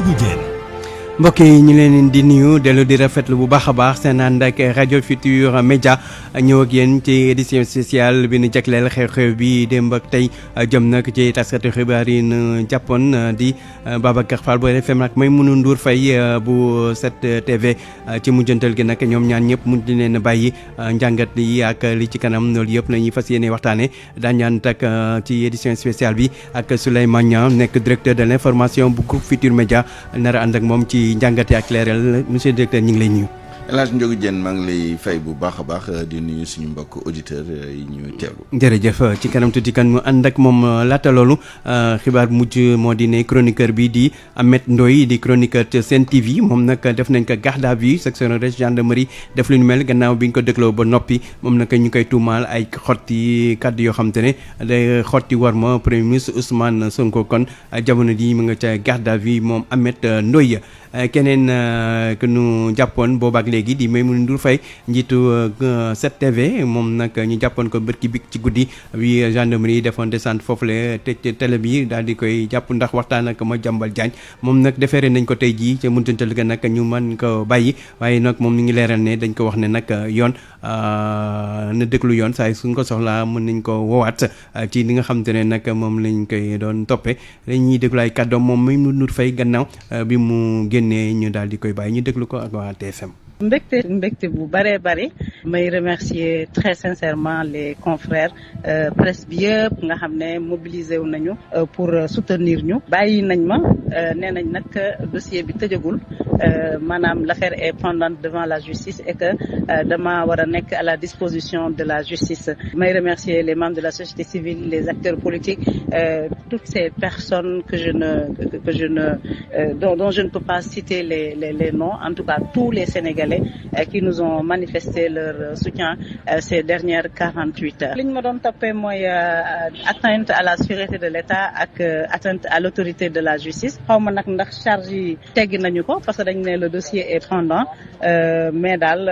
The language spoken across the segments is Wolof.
Ndiogou Diène. mbokk yi ñu leen di nuyu dellu di rafetlu bu baax a baax seen ànd ak rajo Futur Média ñëw ak yéen ci édition spéciale bi nu jagleel xew-xew bi démb ak tey jëm nag ci taskatu xibaar yi nu jàppoon di Babacar Fall bu RFM ak Maimouna Ndour Faye bu 7TV ci mujjantal gi nag ñoom ñaan ñëpp mujj leen bàyyi njàngat yi ak li ci kanam loolu yëpp la ñuy fas yéene waxtaanee daañu ànd ak ci édition spéciale bi ak Souleymane Niang nekk directeur de l'information bu groupe Futur Média nar a ànd ak moom ci njàngate ak leeral monsieur le directeur ñu ngi lay nuyu. El Hadj Ndiogou Diène maa ngi lay fay bu baax a baax di nuyu suñu mbokk auditeurs yi ñu teewlu. jërëjëf ci kanam tuuti kan mu ànd ak moom laata loolu xibaar mujj moo di ne chroniqueur bi di Ahmed Ndoye di chroniqueur Sen TV moom nag def nañ ko garde à vue section de gendarmerie def lu ñu mel gannaaw bi ñu ko dégloo ba noppi moom nag ñu koy tuumaal ay xotti kàddu yoo xam te ne day xotti war ma premier ministre Ousmane Sonko kon jamono jii mu nga ca garde à vue moom Ahmed Ndoye. keneen que nu jàppoon boobaak léegi di Maimouna Ndour Faye njiitu 7TV moom nag ñu jàppoon ko bërki bi ci guddi bi gendarmerie defoon descente foofule tëj télé bi daal di koy jàpp ndax waxtaan ak Madiambal Diagne moom nag defeere nañ ko tey jii ca mujjantal ga nag ñu mën ko bàyyi waaye nag moom mi ngi leeral ne dañ ko wax ne nag yoon na déglu yoon saa suñ ko soxlaa mën nañ ko woowaat ci li nga xam te ne nag moom lañ koy doon toppee dañuy déglu ay kàddoom moom Maimouna Ndour Faye gannaaw bi mu génnee ñu daal di koy bàyyi ñu déglu ko ak waa TFM. mbégte bu bëree bëri may remercier très sincèrement les confrères presse bi yëpp nga xam ne mobilisé wu nañu pour soutenir ñu bàyyi nañ ma nee nañ nag dossier bi tëjagul maanaam l'affaire est pendante devant la justice et que dama war a nekk à la disposition de la justice may remercier les membres de la société civile les acteurs politiques toutes ces personnes dont je ne peux pas citer les noms en tout cas tous les Sénégalais qui nous ont manifesté leur soutien ces dernières 48 heures. li ñu ma doon toppee mooy atteinte à la sûreté de l'État ak atteinte à l'autorité de la justice xaw ma nag ndax charge yi teggi nañu ko parce que dañ ne le dossier est pendant mais daal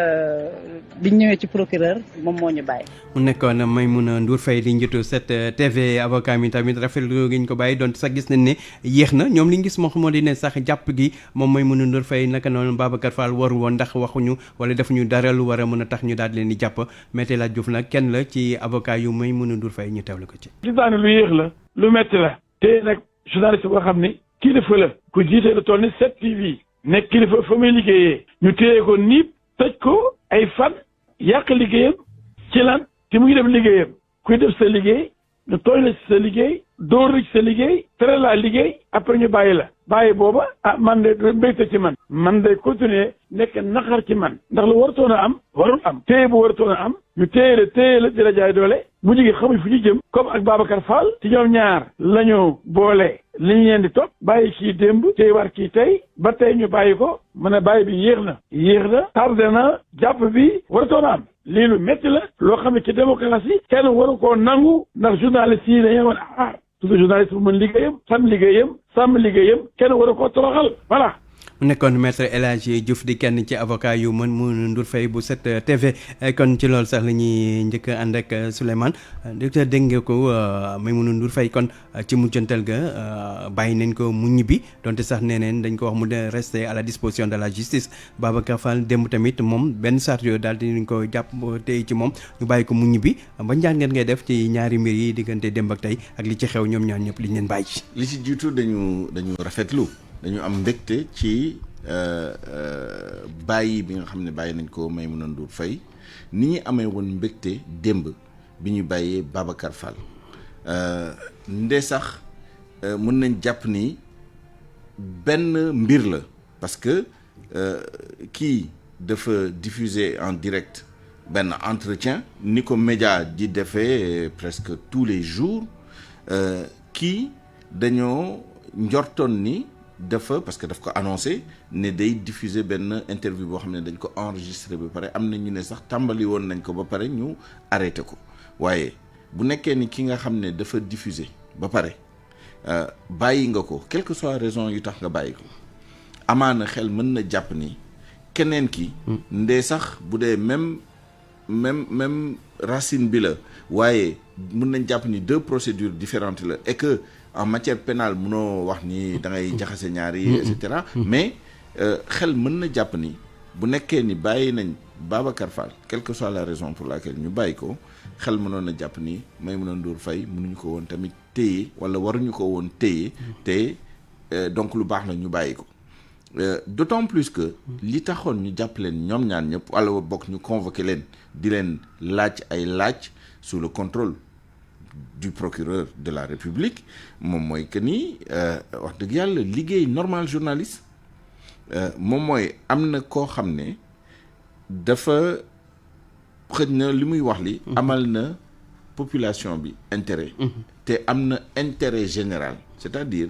biñ ñëwee ci procureur moom moo ñu bàyyi. mu nekkoon Maimouna Ndour Faye di njiitu 7TV avocat mi tamit rafetlu gi ñu ko bàyyi donte sax gis nañ ne yéex na ñoom li ñu gis moo di ne sax jàpp gi moom Maimouna Ndour Faye naka noonu Babacar Fall waru woon ndax waxuñu wala defuñu dara lu war a mën a tax ñu daal di leen di jàpp Maître El Hadji Diouf nag kenn la ci avocat yu Maimouna Ndour Faye ñu teewlu ko ci. li daane lu yéex la lu metti la te nag journaliste boo xam ni kilifa la ku jiite lu toll ni 7TV nekk kilifa fa muy liggéeyee ñu téye ko niib tëj ko ay fan yàq liggéeyam ci lan te mu ngi def liggéeyam kuy def sa liggéey ñu tooñ la ci sa liggéey dóor la ci sa liggéey tere laa liggéey après ñu bàyyi la bàyyi booba man de mbégte ci man day continuer nekk naqar ci man ndax lu waratoon a am warul am téye bu waratoon a am ñu téye la di la jaay doole mu jigi xamuñ fu ñu jëm comme ak Babacar Fall ci ñoom ñaar la ñu boole li ñu leen di topp bàyyi kii démb tey war kii tey ba tey ñu bàyyi ko mën a bàyyi bi yéex na tardé na jàpp bi waratoon a am lii lu métti la loo xam ne ci démocratie kenn waru koo nangu ndax journaliste yi dañoo woon toujours journaliste bu mën liggéeyam sàmm liggéeyam kenn waru koo toroxal voilà. mu nekkoon Maître El Hadji Diouf di kenn ci avocat yu Maimouna Ndour Faye bu 7TV kon ci loolu sax la ñuy njëkk a ànd ak Souleymane docteur dégg nga ko Maimouna Ndour Faye kon ci mujjantal ga bàyyi nañ ko mu ñibbi donte sax nee neen dañ ko wax mu de rester à la disposition de la justice Babacar Fall démb tamit moom benn sart yooyu daal dinañ ko jàpp tey ci moom ñu bàyyi ko mu ñibbi ba njàngat ngay def ci ñaari mbir yi diggante démb ak tey ak li ci xew ñoom ñaar ñëpp li ñu leen bàyyi. li ci jiitu dañu rafetlu. dañu am mbégte ci bàyyi bi nga xam ne bàyyi nañ ko Maimouna Ndour Faye ni ñu amee woon mbégte démb bi ñu bàyyee Babacar Fall nde sax mën nañ jàpp ni benn mbir la parce que kii dafa diffuser en direct benn entretien ni ko média di defee presque tous les jours kii dañoo njortoon ni dafa parce que daf ko annoncé ne day diffuser benn interview boo xam ne dañ ko enregistré ba pare am na ñu ne sax tàmbali woon nañ ko ba pare ñu arrêté ko waaye bu nekkee ni ki nga xam ne dafa diffuser ba pare bàyyi nga ko quelle que soit raison yu tax nga bàyyi ko amaana xel mën na jàpp ni keneen ki ndee sax bu dee même racine bi la waaye mën nañ jàpp ni deux procédures différentes la et que en matière pénale mënoo wax ni da ngay jaxase ñaari et cetera mais xel mën na jàpp ni bu nekkee ni bàyyi nañ Babacar Fall quelle que soit la raison pour laquelle ñu bàyyi ko xel mënoon na jàpp ni Maïmouna Ndour Faye mënuñu ko woon tamit téye wala waruñu ko woon téye te donc lu baax la ñu bàyyi ko d'autant plus que li taxoon ñu jàpp leen ñoom ñaan ñëpp wala bokk ñu convoqué leen di leen laaj ay laaj sous le contrôle du procureur de la République moom mooy que ni wax dëgg yàlla liggéey normal journaliste moom mooy am na koo xam ne dafa xëj na li muy wax li amal na population bi intérêt te am na intérêt général c'est-à-dire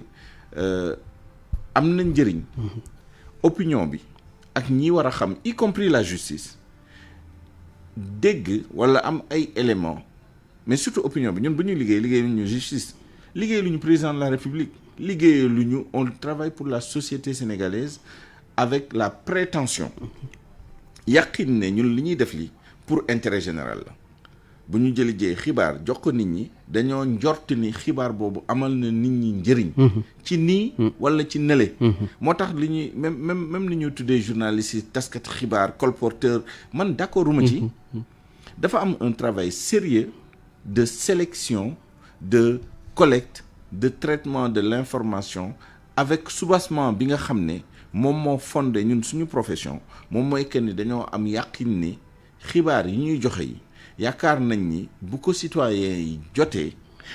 am na njëriñ opinion bi ak ñi war a xam y compris la justice dégg wala am ay éléments mais surtout opinion bi ñun bu ñuy liggéey lu ñu justice liggéey lu ñu président de la République liggéey lu ñu on travaille pour la société sénégalaise avec la prétention yàqin ne ñun li ñuy def li pour intérêt général la bu ñu jëlijee xibaar jox ko nit ñi dañoo njort ni xibaar boobu amal na nit ñi njëriñ ci nii wala ci nele moo tax li ñuy même li ñuy tuddee journaliste yi taskat xibaar colporteur man d'accord uma ci dafa am un travail sérieux de sélection de collecte de traitement de l'information avec soubassement bi nga xam ne moom moo fondé ñun suñu profession moom mooy que ni dañoo am yàqin ni xibaar yi ñuy joxe yi yaakaar nañ ni bu ko citoyen yi jotee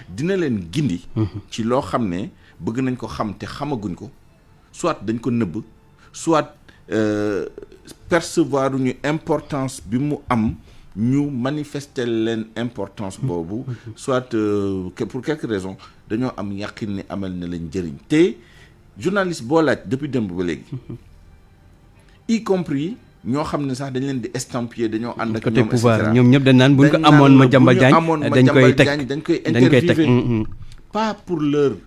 dina leen gindi ci loo xam ne bëgg nañ ko xam te xamaguñ ko soit dañ ko nëbb soit percevoir ñu importance bi mu am ñu manifester leen importance boobu soit pour quelque raison dañoo am yàqin ni amal na leen njëriñ te journaliste boo laaj depuis démb ba léegi y compris ñoo xam ne sax dañ leen di estampiller dañoo ànd ak côté pouvoir ñoom ñëpp dañ naan buñ ko amoon Madiambal Diagne dañ koy teg dañ koy interviewer pas pour leur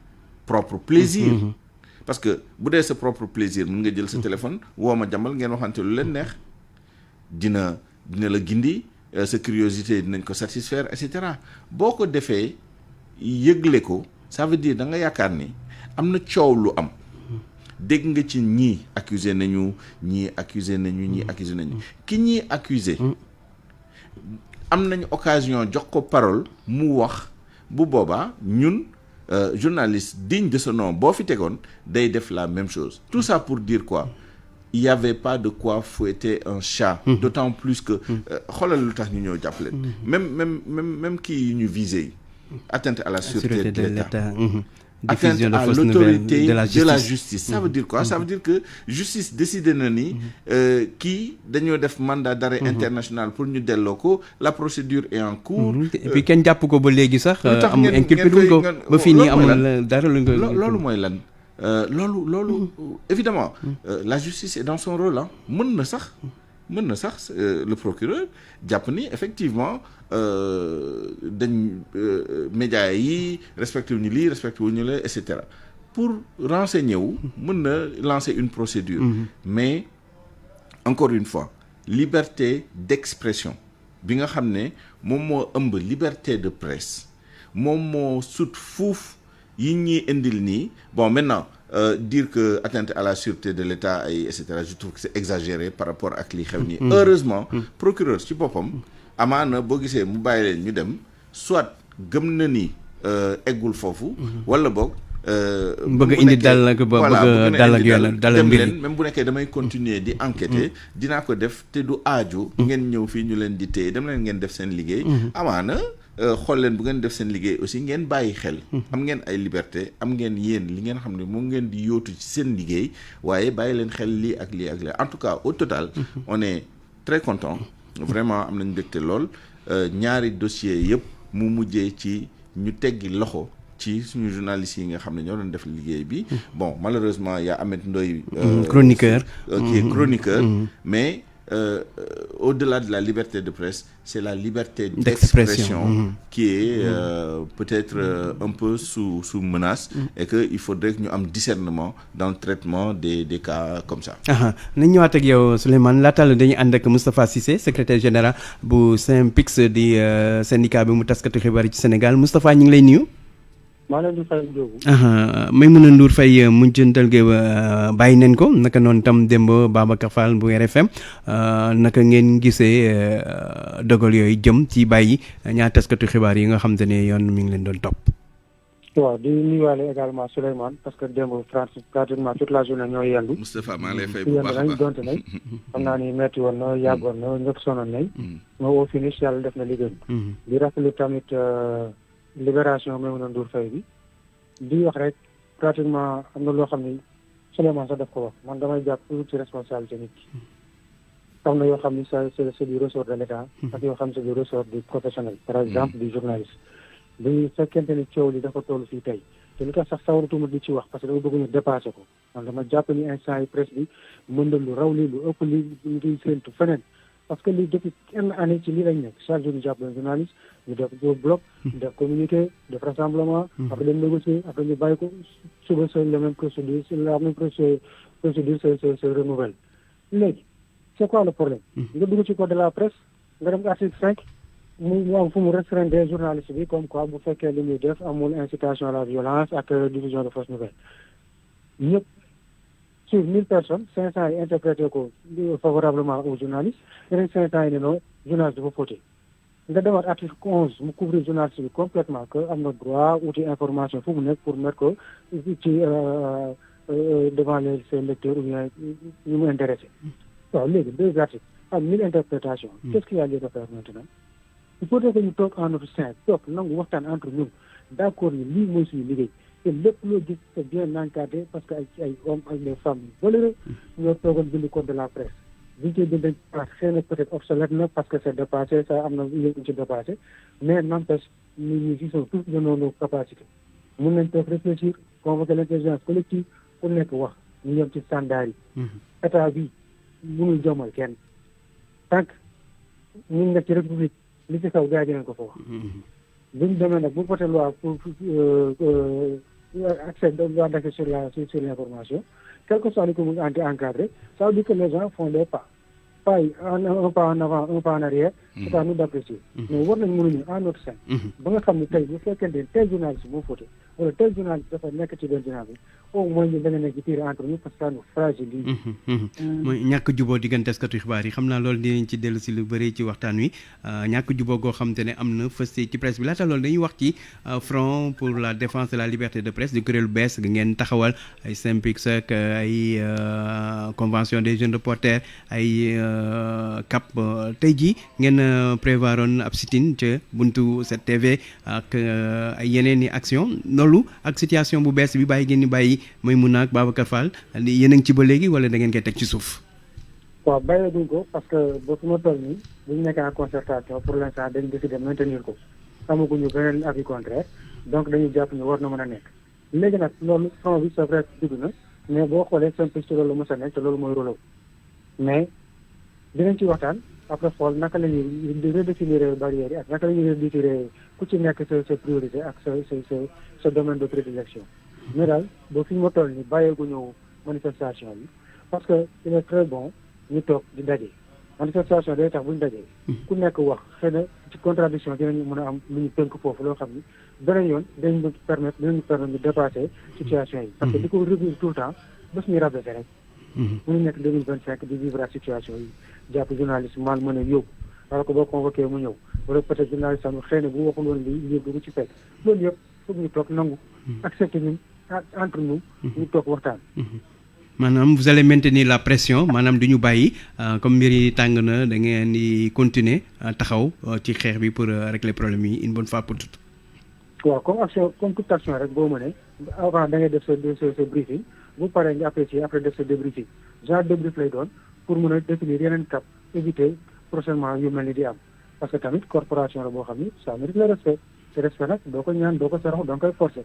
propre plaisir parce que bu dee sa propre plaisir mën nga jël sa téléphone woo Madiambal ngeen waxante lu leen neex dina la gindi sa curiosité dinañ ko satisfaire et cetera boo ko defee yëgle ko ça veut dire da nga yaakaar ni am na coow lu am dégg nga ci ñii accusé nañu ki ñii accusé am nañu occasion jox ko parole mu wax bu boobaa ñun journaliste digne de ce nom boo fi tegoon day def la même chose tout ça pour dire quoi il y avait pas de quoi fouetter un chat d'autant plus que xoolal lu tax ñu ñëw jàppale même kii yi ñu visé yi atteinte à la sûreté de l'État atteinte à l'autorité de la justice ça veut dire quoi ça veut dire que justice décidé na ni kii dañoo def mandat d'arrêt international pour ñu delloo ko la procédure est en cours et puis kenn jàpp ko ba léegi sax am inculpé wuñ ko ba fii nii amul dara luñ ko loolu mooy lan loolu évidemment la justice est dans son rôle mën na sax le procureur jàpp ni effectivement dañ médias yi respecté wuñu lii respecté wuñu la et cetera pour renseigner wu mën na lancer une procédure mais encore une fois liberté d'expression bi nga xam ne moom moo ëmb liberté de presse moom moo sut fuuf yi ñuy indil nii bon maintenant dire que atteinte à la sûreté de l'État et cetera je trouve que c'est exagéré par rapport ak li xew nii heureusement procureur ci boppam amaana boo gisee mu bàyyi leen ñu dem soit gëm na ni eggul foofu wala boog bëgg indi dal ak dal dem leen même bu nekkee damay continuer di enquêter dinaa ko def te du aaju ngeen ñëw fii ñu leen di téye dem leen ngeen def seen liggéey amaana xool leen bu ngeen def seen liggéey aussi ngeen bàyyi xel am ngeen ay liberté am ngeen yéen li ngeen xam ne moom ngeen di yóotu ci seen liggéey waaye bàyyi leen xel lii ak lii ak lii en tout cas au total on est très content vraiment am nañ mbégte lool ñaari dossier yëpp mu mujjee ci ñu teggi loxo ci suñu journalistes yi nga xam ne ñoo doon def liggéey bi bon malheureusement y a Ahmed Ndoye chroniqueur qui est chroniqueur mais au-delà de la liberté de presse c'est la liberté d'expression qui est peut-être un peu sous menace et que il faudrait que ñu am discernement dans le traitement des cas comme ça. nañ ñëwaat ak yow Souleymane laataal dañuy ànd ak Moustapha Cissé secrétaire général bu SYNPICS di syndicat bi mu taskatu xibaar yi ci Sénégal Moustapha ñu ngi lay nuyu. maa leen di fay Ndiogou. Maimouna Ndour Faye mujjantal gi bàyyi nañ ko naka noonu tam démb Babacar Fall bu RFM naka ngeen gisee dogal yooyu jëm ci bàyyi ñaar taskatu xibaar yi nga xam te ne yoon mi ngi leen doon topp. waaw di nuyuwaale également Souleymane parce que démb pratiquement toute la journée ñooy yendu. Moustapha maa lay fay bu baax a nañ baax donte nag xam naa ni metti woon na yàggoon na ñëpp sonoon nañ. mais au finish yàlla def na liggéey. di rafetlu tamit libération Maimouna Ndour Faye bi. di wax rek pratiquement am na loo xam ni Souleymane sax daf ko wax man damay jàpp toujours ci responsabilité nit ki. am na yoo xam ni c'est du ressort de l'État. ak yoo xam ne c'est du ressort du professionnel. par exemple du journaliste. bu fekkente ni coow li dafa toll fii tey te li tax sax sawaratuma di ci wax parce que dama bëgg ñu dépassé ko man dama jàpp ni instant yi presse bi mën na lu raw li lu ëpp li ngi séentu feneen parce que li depuis une année ci lii lañ nekk chaque jour ñu jàpp leen journaliste ñu def bloc def communiqué def rassemblement après dem négocier après ñu bàyyi ko suba sa la même procédure la même procédure se renouvelle léegi c'est quoi le problème nga dugg ci code de la presse nga dem article 5 mu am fu mu restreindre journaliste bi comme quoi bu fekkee li muy def amul incitation à la violence ak diffusion de fausses nouvelles ñëpp sur 1000 personnes 500 yi interprété ko favorablement aux journalistes yeneen 500 yi ne non journaliste dafa fauté nga demaat article 11 mu couvrir journaliste bi complètement que am na droit wuti information fu mu nekk pour mettre ko ci devant ses lecteurs ou bien ñu mu intéressé waaw léegi 2 articles am 1000 interprétations qu'est-ce qu'il y a lieu de faire maintenant il faut que ñu toog en notre sein toog nangu waxtaan entre ñun d'accord ni lii mooy suñu liggéey te lépp loo gis c'est bien encadré parce que ay hommes ak des femmes valeureux ñoo toogoon bind code de la presse biñ koy bind xëy na peut-être obsolète na parce que c'est dépassé ça am na yéen ci dépassé mais n'empêche ñi qui sont tous de nos capacités mun nañ toog réfléchir convoquer l'intelligence collective ku nekk wax ñu yem ci standard yi état bi mënul jommal kenn tant que ñu nekk ci république li ci kaw gars yi dinañ ko fa wax buñ demee nag bu voté loi pour accès droit d'accès sur l'information quel que soit li ko mu encadré ça veut dire que les gens font des pas un pas en avant un pas en arrière c'est à nous d'apprécier mais war nañ mënuñu en notre sein ba nga xam ne tey bu fekkente ne tel journaliste moo voté wala tel journaliste dafa nekk ci benn journal bi au moins ñu da nga nekk ci tirer entre nous parce que ça nous fragilise mooy ñàkk juboo diggante taskatu xibaar yi xam naa loolu dinañ ci dellu si lu bëri ci waxtaan wi ñàkk juboo goo xam te ne am na fës ci presse bi laata loolu dañuy wax ci front pour la défense de la liberté de presse di kuréelu bees ngeen taxawal ay SYNPICS ak ay convention des jeunes reporters ay CAP tey jii ngeen prévoiroon ab sit-in ca buntu 7TV ak ay yeneen i action loolu ak situation bu bees bi bàyyi ngeen ni bàyyi Maimouna ak Babacar Fall yéen a ngi ci ba léegi wala da ngeen koy teg ci suuf. waaw bàyyi duñ ko parce que ba fi ma toll nii bu ñu nekk en concertation pour l'instant dañ décidé maintenir ko amaguñu beneen avis contraire donc dañuy jàpp ne war na mën a nekk léegi nag loolu front bi c'est vrai dugg na mais boo xoolee SYNPICS ci loolu mos a nekk te loolu mooy rôle mais dinañ ci waxtaan après xool naka la ñuy redéfinir barrières yi ak naka la ñuy redéfinir ku ci nekk sa priorité ak sa domaine de prédilection mais daal boo fi ñu ma toll nii bàyyeeguñu manifestation bi parce que il est très bon ñu toog di daje manifestation day tax bu ñu dajee ku nekk wax xëy na ci contradiction dinañu mën a am lu ñu tënk foofu loo xam ni beneen yoon dinañu permettre ñu dépasser situation yi parce que di ko revivre tout le temps bés ñuy rabaisser rek mu nekk 2025 di vivre situation yi jàpp journaliste mal mën a yóbbu alors que boo convoqué mu ñëw wala peut-être journaliste am xëy na bu waxul woon lii du ci fekk loolu yëpp foog ñu toog nangu accepter ñun entre nous ñu toog waxtaan maanaam vous allez maintenir la pression maanaam du ñu bàyyi comme mbir yi tàng na da ngeen di continuer taxaw ci xeex bi pour régler problème yi une bonne fois pour toutes. waaw comme toute action rek boo mënee avant da ngay def sa briefing bu paree nga apprécier après def sa débriefing genre débrief lay doon pour mën a définir yeneen cap éviter prochainement yu mel ni di am parce que tamit corporation la boo xam ni ça mérite le respect te respect nag doo ko ñaan doo ko sarax doo koy forcer.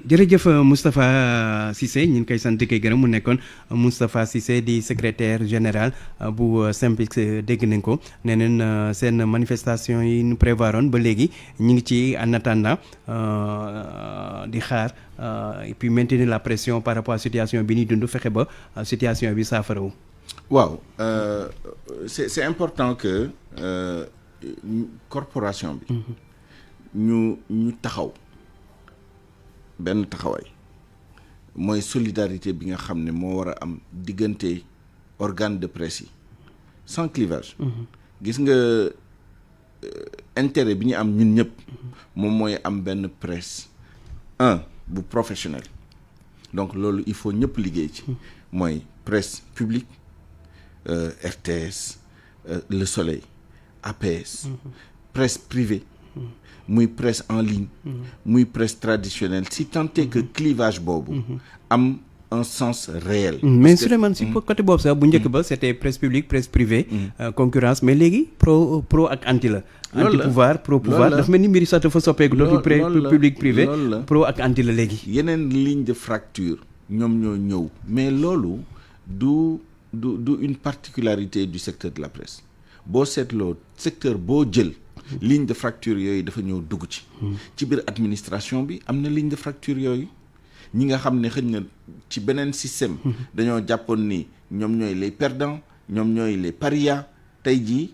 jërëjëf Moustapha Cissé ñu ngi koy sant koy gërëm mu nekkoon Moustapha Cissé di secrétaire général bu SYNPICS dégg nañ ko nee neen seen manifestation yi ñu prévoiroon ba léegi ñu ngi ci en attendant di xaar et puis maintenir la pression par rapport à situation bi ñuy dund fexe ba situation bi saafarawu. waaw c'est important que corporation bi ñu taxaw benn taxawaay mooy solidarité bi nga xam ne moo war a am diggante organe de presse yi sans clivage. gis nga intérêt bi ñu am ñun ñëpp moom mooy am benn presse bu professionnel donc loolu il faut ñëpp liggéey ci mooy presse publique RTS Le Soleil APS presse privée muy presse en ligne muy presse traditionnelle si tant est que clivage boobu am un sens réel. mais Souleymane si côté boobu sax bu njëkk ba c'était presse publique presse privée concurrence mais léegi pro ak anti la. anti pouvoir pro pouvoir dafa mel ni mbiri sax dafa soppeeku dootul public privé pro ak anti la léegi. yeneen ligne de fracture ñoom ñoo ñëw mais loolu du une particularité du secteur de la presse boo seetloo secteur boo jël. ligne de fracture yooyu dafa ñëw dugg ci biir administration bi am na ligne de fracture yooyu ñi nga xam ne xëy na ci beneen système dañoo jàppoon ni ñoom ñooy les perdants ñoom ñooy les parias tey jii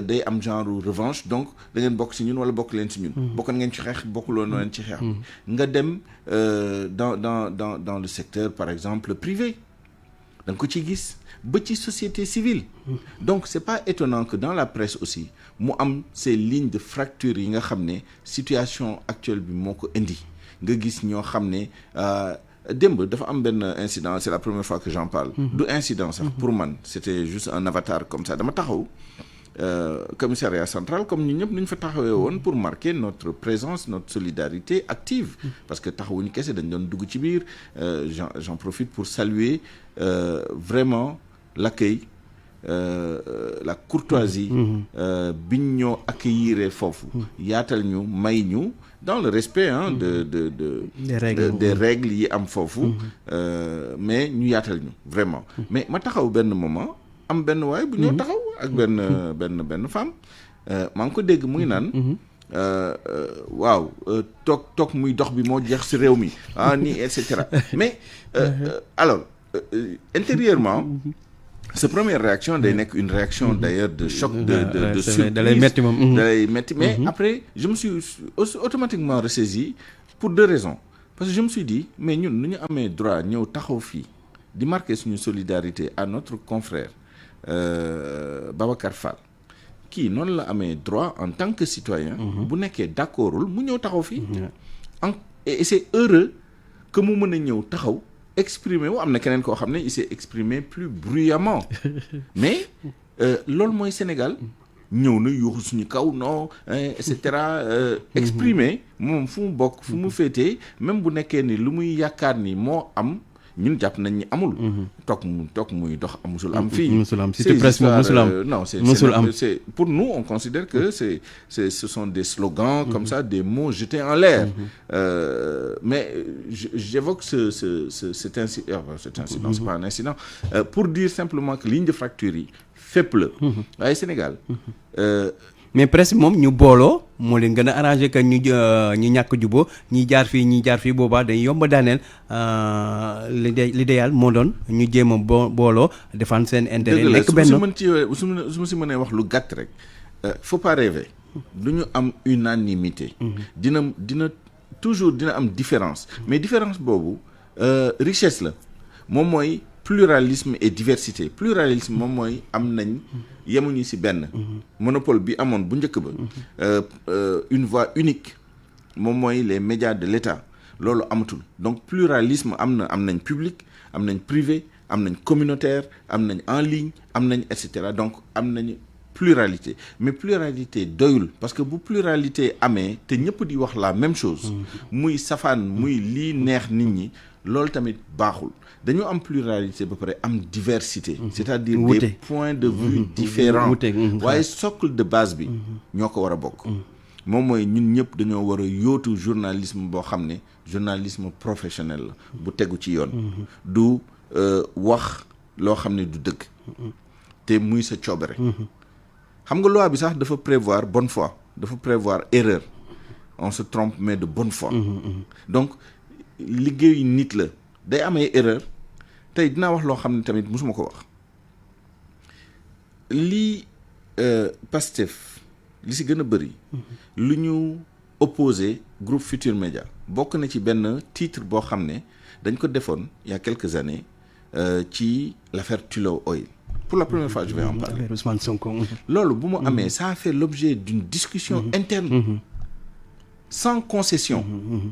day am genre revanche donc da ngeen bokk ci ñun wala bokk leen ci ñun bokkoon ngeen ci xeex bokkuloo leen ci xeex nga dem dans le secteur par exemple privé da nga ko ci gis ba ci société civile donc c'est pas étonnant que dans la presse aussi mu am ces lignes de fracture yi nga xam ne situation actuelle bi moo ko indi nga gis ñoo xam ne démb dafa am benn incident c'est la première fois que j'en parle du incident sax pour man c'était juste un avatar comme ça dama taxaw commissariat central comme ñu ñëpp ñu fa taxawee woon pour marquer notre présence notre solidarité active parce que taxawuñu kese dañ doon dugg ci biir j'en profite pour saluer vraiment l'accueil la courtoisie biñ ñoo accueillir foofu yaatal ñu may ñu dans le respect des règles yi am foofu mais ñu yaatal ñu vraiment mais ma taxaw benn moment am benn waay bu ñëw taxaw ak benn femme maa ngi ko dégg muy naan waaw toog muy dox bi moo jeex ci réew mi nii et cetera mais alors intérieurement sa première réaction day nekk une réaction d'ailleurs de choc de surprise da lay metti moom da lay metti mais après je me suis automatiquement ressaisi pour deux raisons parce que je me suis dit mais ñun nu ñu amee droit ñëw taxaw fii di marquer suñu solidarité à notre confrère Babacar Fall kii noonu la amee droit en tant que citoyen bu nekkee d'accordul mu ñëw taxaw fii et c'est heureux que mu mën a ñëw taxaw exprimer wu am na keneen koo xam ne il s'est exprimé plus bruyamment mais loolu mooy Sénégal ñëw na yuuxu suñu kaw non et cetera exprimer moom fu mu bokk fu mu féetee même bu nekkee ni lu muy yaakaar ni moo am ñun jàpp nañ ni amul. toog muy dox musul am fii. musul am ci presse moom musul am. non c'est pour nous on considère que ce sont des slogans comme ça, des mots jetés en l'air. Mais j'évoque cet incident. Cet incident, c'est pas un incident. Pour dire simplement que ligne de fracture yi fépp la. waaye Sénégal. mais presse moom ñu booloo moo leen gën a arrangé que ñu ñàkk juboo ñi jaar fii boobaa dañ yomb daaneel l'idéal moo doon ñu jéem a booloo défendre seen intérêt. nekk benn su ma si mënee wax lu gàtt rek faut pas rêver. du ñu am unanimité. dina toujours dina am différence. mais différence boobu richesse la moom mooy pluralisme et diversité. Pluralisme moom mooy am nañ yemuñu ci benn. monopole bi amoon bu njëkk ba. une voix unique moom mooy les médias de l'État loolu amatul donc pluralisme am nañ public am nañ privé am nañ communautaire am nañ en ligne am nañ et cetera donc am nañ pluralité mais pluralité doyul parce que bu pluralité amee te ñëpp di wax la même chose. muy safaan muy lii neex nit ñi loolu tamit baaxul. dañu am pluralité ba pare am diversité. c'est-à-dire des points de vue différents. waaye socle de base bi. ñoo ko war a bokk. moom mooy ñun ñëpp dañoo war a yóotu journalisme boo xam ne journalisme professionnel la. bu tegu ci yoon. du wax loo xam ne du dëgg. te muy sa coobare. xam nga loi bi sax dafa prévoir bonne foi dafa prévoir erreur on se trompe mais de bonne foi. donc liggéeyu nit la day amee erreur. tey dinaa wax loo xam ne tamit musuma ko wax lii Pastef li si gën a bëri lu ñu opposé groupe Futur Média bokk na ci benn titre boo xam ne dañ ko defoon il y a quelques années ci l'affaire Tullow Oil. Pour la première fois je vais en parler. Ousmane Sonko. loolu bu mu amee ça a fait l'objet d'une discussion interne sans concession.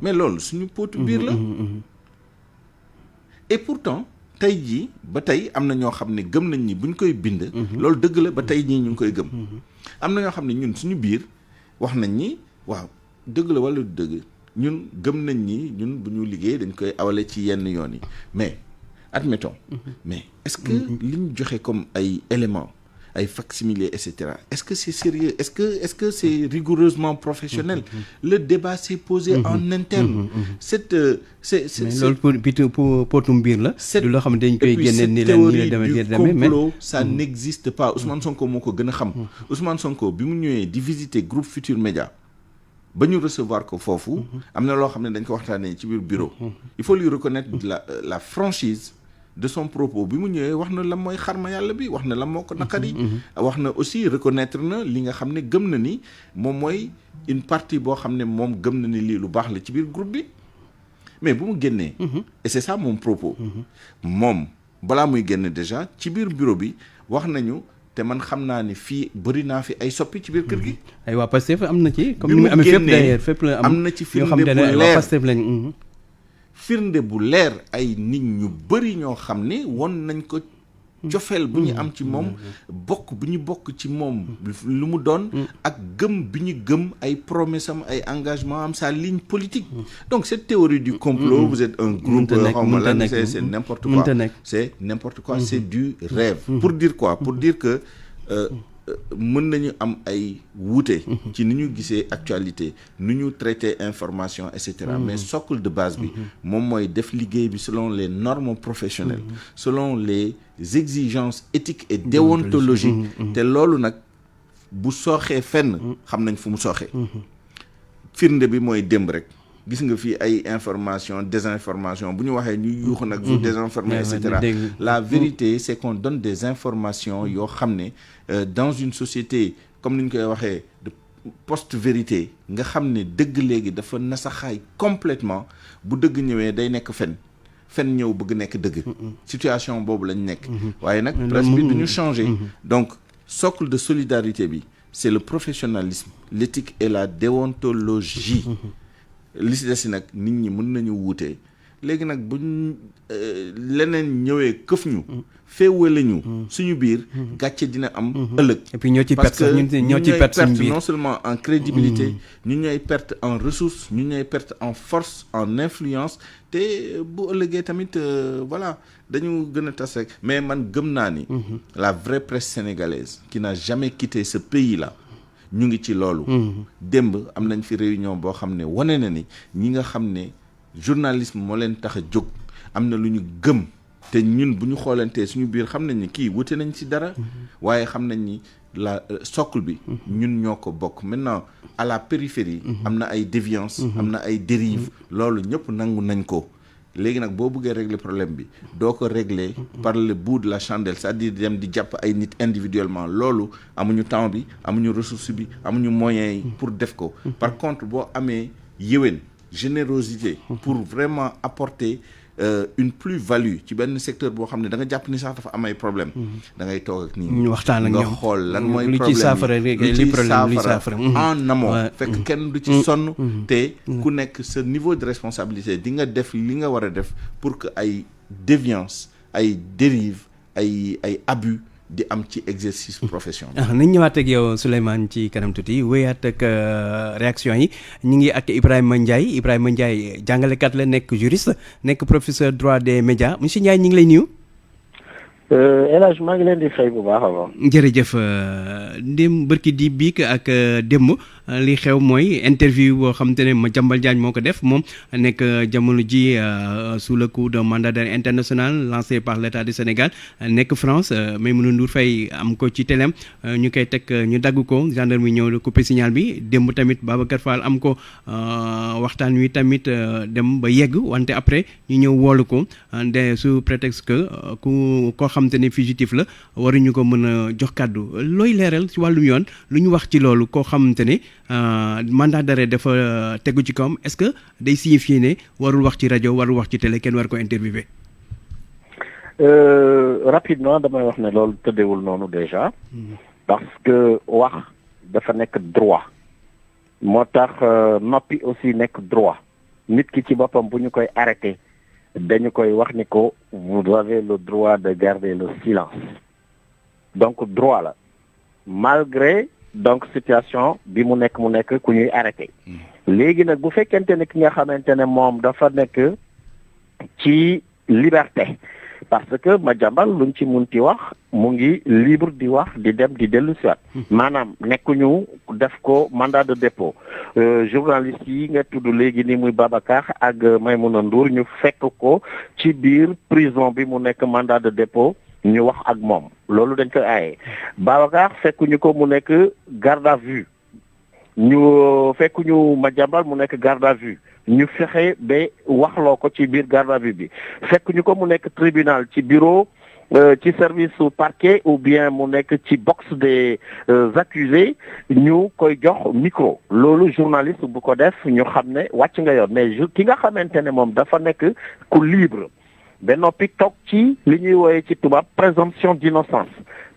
mais loolu suñu pootu biir la. et pourtant tey jii ba tey am na ñoo xam ne gëm nañ ni buñ koy bind. loolu dëgg la ba tey ñii ñu ngi koy gëm. am na ñoo xam ne ñun suñu biir wax nañ ni waaw dëgg la wala du dëgg ñun gëm nañ ni ñun bu ñu liggéey dañ koy awale ci yenn yoon yi mais admettons. mais est-ce que li ñu joxe comme ay éléments ay facsimilés et cetera est-ce que c'est sérieux est-ce que c'est rigoureusement professionnel. le débat s'est posé en interne. c'est mais loolu pour potum biir la. du loo xam ne dañ koy génne ni leen nii la demee mais complot ça n'existe pas. Ousmane Sonko moo ko gën a xam. Ousmane Sonko bi mu ñëwee di visiter groupe Futur Média ba ñu recevoir ko foofu. am na loo xam ne dañ ko waxtaanee ci biir bureau. il faut lui reconnaître la franchise de son propos. bi mu ñëwee wax na la mooy xarma yàlla bi wax na la moo ko naqari. wax na aussi reconnaître na li nga xam ne gëm na ni moom mooy une partie boo xam ne moom gëm na ni lii lu baax la ci biir groupe bi mais bu mu génnee. et c'est ça mon propos. moom balaa muy génne déjà ci biir bureau bi wax nañu te man xam naa ni fii bëri naa fi ay soppi ci biir kër gi. ay waa Pastef am na ci. comme ni mu amee fépp d'ailleurs fépp la am na ci firnde bu leer firnde bu leer ay nit ñu bëri ñoo xam ne won nañ ko cofeel bu ñu am ci moom bokk bu ñu bokk ci moom lu mu doon ak gëm bi ñu gëm ay promesse am ay engagement am sa ligne politique. donc cette théorie du complot vous êtes un groupe c'est n'importe quoi c'est n'importe quoi c'est du rêve. pour dire quoi pour dire que mën nañu am ay wuute ci ni ñu gisee actualité ni ñu traiter information et cetera mais socle de base bi moom mooy def liggéey bi selon les normes professionnelles selon les exigences éthiques et déontologiques te loolu nag bu sooxee fenn xam nañ fu mu sooxee firnde bi mooy démb rek gis nga fii ay information désinformation bu ñu waxee ñu yuuxu nag vous désinformer et cetera la vérité c'est qu'on donne des informations yoo xam ne dans une société comme ni ñu koy waxee de post-vérité nga xam ne dëgg léegi dafa nasaxaay complètement bu dëgg ñëwee day nekk fen ñëw bëgg nekk dëgg situation boobu lañ nekk waaye nag presse bi du ñu changer donc socle de solidarité bi c'est le professionnalisme l'éthique et la déontologie li si des si nag nit ñi mën nañu wuute léegi nag buñ leneen ñëwee këf ñu féewale ñu suñu biir gàcce dina am ëllëg. et puis ñoo ci perte sax ñoo ci perte suñu biir non seulement en crédibilité ñu ñooy perte en ressources ñu ñooy perte en force en influence te bu ëllëgee tamit voilà dañu gën a tas rek mais man gëm naa ni la vraie presse sénégalaise qui n'a jamais quitté ce pays là ñu ngi ci loolu démb am nañ fi réunion boo xam ne wane na ni ñi nga xam ne journalisme moo leen tax a jóg am na lu ñu gëm te ñun bu ñu xoolantee suñu biir xam nañ ni kii wute nañ ci dara waaye xam nañ ni la socle bi ñun ñoo ko bokk maintenant à la périphérie am na ay déviance am na ay dérives loolu ñëpp nangu nañ ko léegi nag boo bëggee régler problème bi doo ko régler par le bout de la chandelle c'est-à-dire dem di jàpp ay nit individuellement loolu amuñu temps bi amuñu ressource bi amuñu moyens yi pour def ko par contre boo amee yéwén générosité pour vraiment apporter une plus-value ci benn secteur boo xam ne da nga jàpp ni sax dafa am ay problème da ngay toog ak nit ñi waxtaan ak ñoom nga xool lan mooy lu ci saafara li saafara en amont fekk kenn du ci sonn te ku nekk sa niveau de responsabilité di nga def li nga war a def pour que ay déviance ay dérive ay abus di am ci exercice profession bi. nañ ñëwaat ak yow Souleymane ci kanam tuuti wéyaat ak réaction yi ñu ngi ak Ibrahima Ndiaye jàngalekat la nekk juriste nekk professeur droit des médias monsieur Ndiaye ñu ngi lay nuyu. El Hadj maa ngi leen di fay bu baax a baax. jërëjëf ndem bërki di biik ak démb li xew mooy interview boo xam te ne Madiambal Diagne moo ko def moom nekk jamono ji sous le coup d'un mandat d'arrêt international lancé par l'État du Sénégal nekk France Maïmouna Ndour Faye am ko ci télém ñu koy teg ñu dagg ko gendarme yi ñëw coupé signal bi démb tamit Babacar Fall am ko waxtaan wi tamit dem ba yegg wante après ñu ñëw woolu ko de sous prétexte que koo xam te ne fugitif la waruñu ko mën a jox kàddu looy leeral ci wàllum yoon lu ñu wax ci loolu koo xamante ne mandat d'arrêt dafa tegu ci kawam est-ce que day signifier ne warul wax ci rajo warul wax ci télé kenn war ko interviewer. Rapidement damay wax ne loolu tëddewul noonu déjà parce que wax dafa nekk droit moo tax noppi aussi nekk droit nit ki ci boppam bu ñu koy arrêté dañu koy wax ni ko vous avez le droit de garder le silence donc droit la malgré donc situation bi mu nekk ku ñuy arrêté léegi nag bu fekkente ne ki nga xamante ne moom dafa nekk ci liberté parce que Madiambal luñ ci munti wax mu ngi libre di wax di dem di dellu siwaat maanaam nekkuñu def ko mandat de dépôt journaliste yi nga tudd léegi ni muy Babacar ak Maïmouna Ndour ñu fekk ko ci biir prison bi mu nekk mandat de dépôt ñu wax ak moom loolu dañ koy aaye Babacar fekkuñu ko mu nekk garde à vue ñu fekkuñu Madiambal mu nekk garde à vue ñu fexe ba waxloo ko ci biir garde à vue bi fekkuñu ko mu nekk tribunal ci bureau ci service su parquet ou bien mu nekk ci box des accusés ñu koy jox micro loolu journaliste bu ko def ñu xam ne wàcc nga yoon mais ki nga xamante ne moom dafa nekk ku libre ba noppi toog ci li ñuy wooyee ci tubaab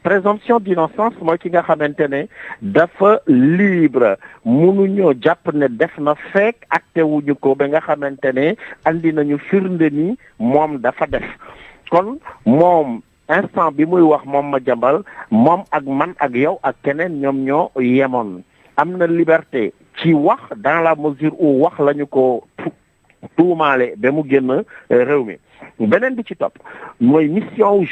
présomption d'innocence mooy ki nga xamante ne dafa libre mënuñoo jàpp ne def na fekk acté wuñu ko ba nga xamante ne andi nañu firnde ni moom dafa def kon moom instant bi muy wax moom Madiambal moom ak man ak yow ak keneen ñoom ñoo yemoon am na liberté ci wax dans la mesure où wax lañu ko tuumaale ba mu génn réew mi beneen bi ci topp mooy mission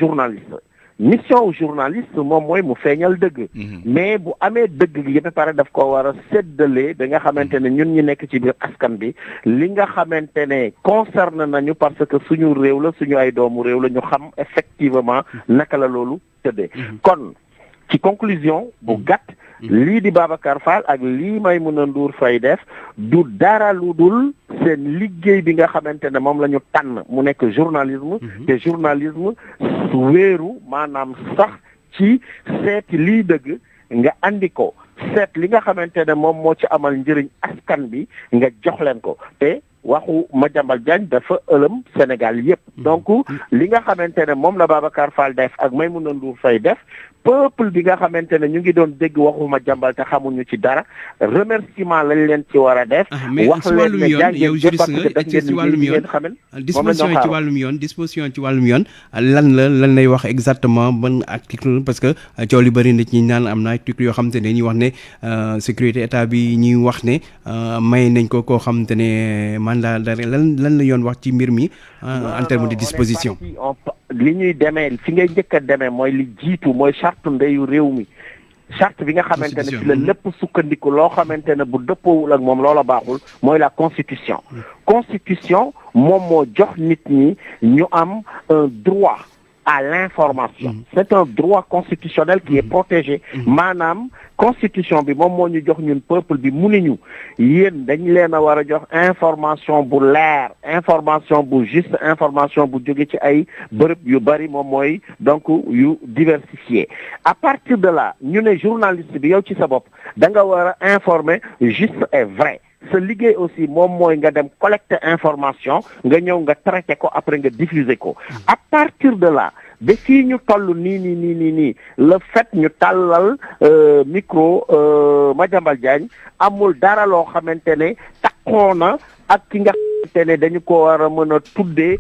journaliste moom mooy mu feeñal dëgg mais bu amee dëgg gi ba pare daf ko war a séddale ba nga xamante ne ñun ñi nekk ci biir askan bi li nga xamante ne concerne nañu parce que suñu réew la suñu ay doomu réew la ñu xam effectivement naka la loolu tëddee kon ci conclusion bu gàtt lii di Babacar Fall ak lii Maïmouna Ndour Faye def du dara lu dul seen liggéey bi nga xamante ne moom la ñu tànn mu nekk journalisme te journalisme wéeru maanaam sax ci seeti lii dëgg nga andi ko seet li nga xamante ne moom moo ci amal njëriñ askan bi nga jox leen ko te waxu Madiambal Diagne dafa ëlëm Sénégal yépp donc li nga xamante ne moom la Babacar Fall def ak Maïmouna Ndour Faye def peuple bi nga xamante ne ñu ngi doon dégg waxu Madiambal te xamuñu ci dara remerciement lañ leen ci war a def. wax leen ne jàng yow juriste nga ci wàllum yoon disposition ci wàllum yoon lan lay wax exactement ban article parce que coow li bëri na ci ñi naan am na article yoo xamante ne ñuy wax ne sécurité état bi ñuy wax ne may nañ ko koo xamante ne mandat d'arrêt lan la yoon wax ci mbir mi en terme de disposition. li ñuy demee fi ngay njëkk a demee mooy li jiitu mooy charte ndeyu réew mi charte bi nga xamante ne ci la lépp sukkandiku loo xamante ne bu dëppoowul ak moom loola baaxul mooy la constitution moom moo jox nit ñi ñu am un droit à l'information c'est un droit constitutionnel qui est protégé maanaam constitution bi moom moo ñu jox ñun peuple bi mu ni ñu yéen dañ leen a war a jox information bu leer information bu juste information bu jóge ci ay bërëb yu bari moom mooy donc yu diversifié à partir de là ñu ne journaliste bi yow ci sa bopp da nga war a informer juste et vrai sa liggéey aussi moom mooy nga dem collecter information nga ñëw nga traiter ko après nga diffuser ko à partir de là ba fii ñu toll nii le fait ñu tàllal micro Madiambal Diagne amul dara loo xamante ne takkoona ak ki nga xamante ne dañu ko war a mën a tuddee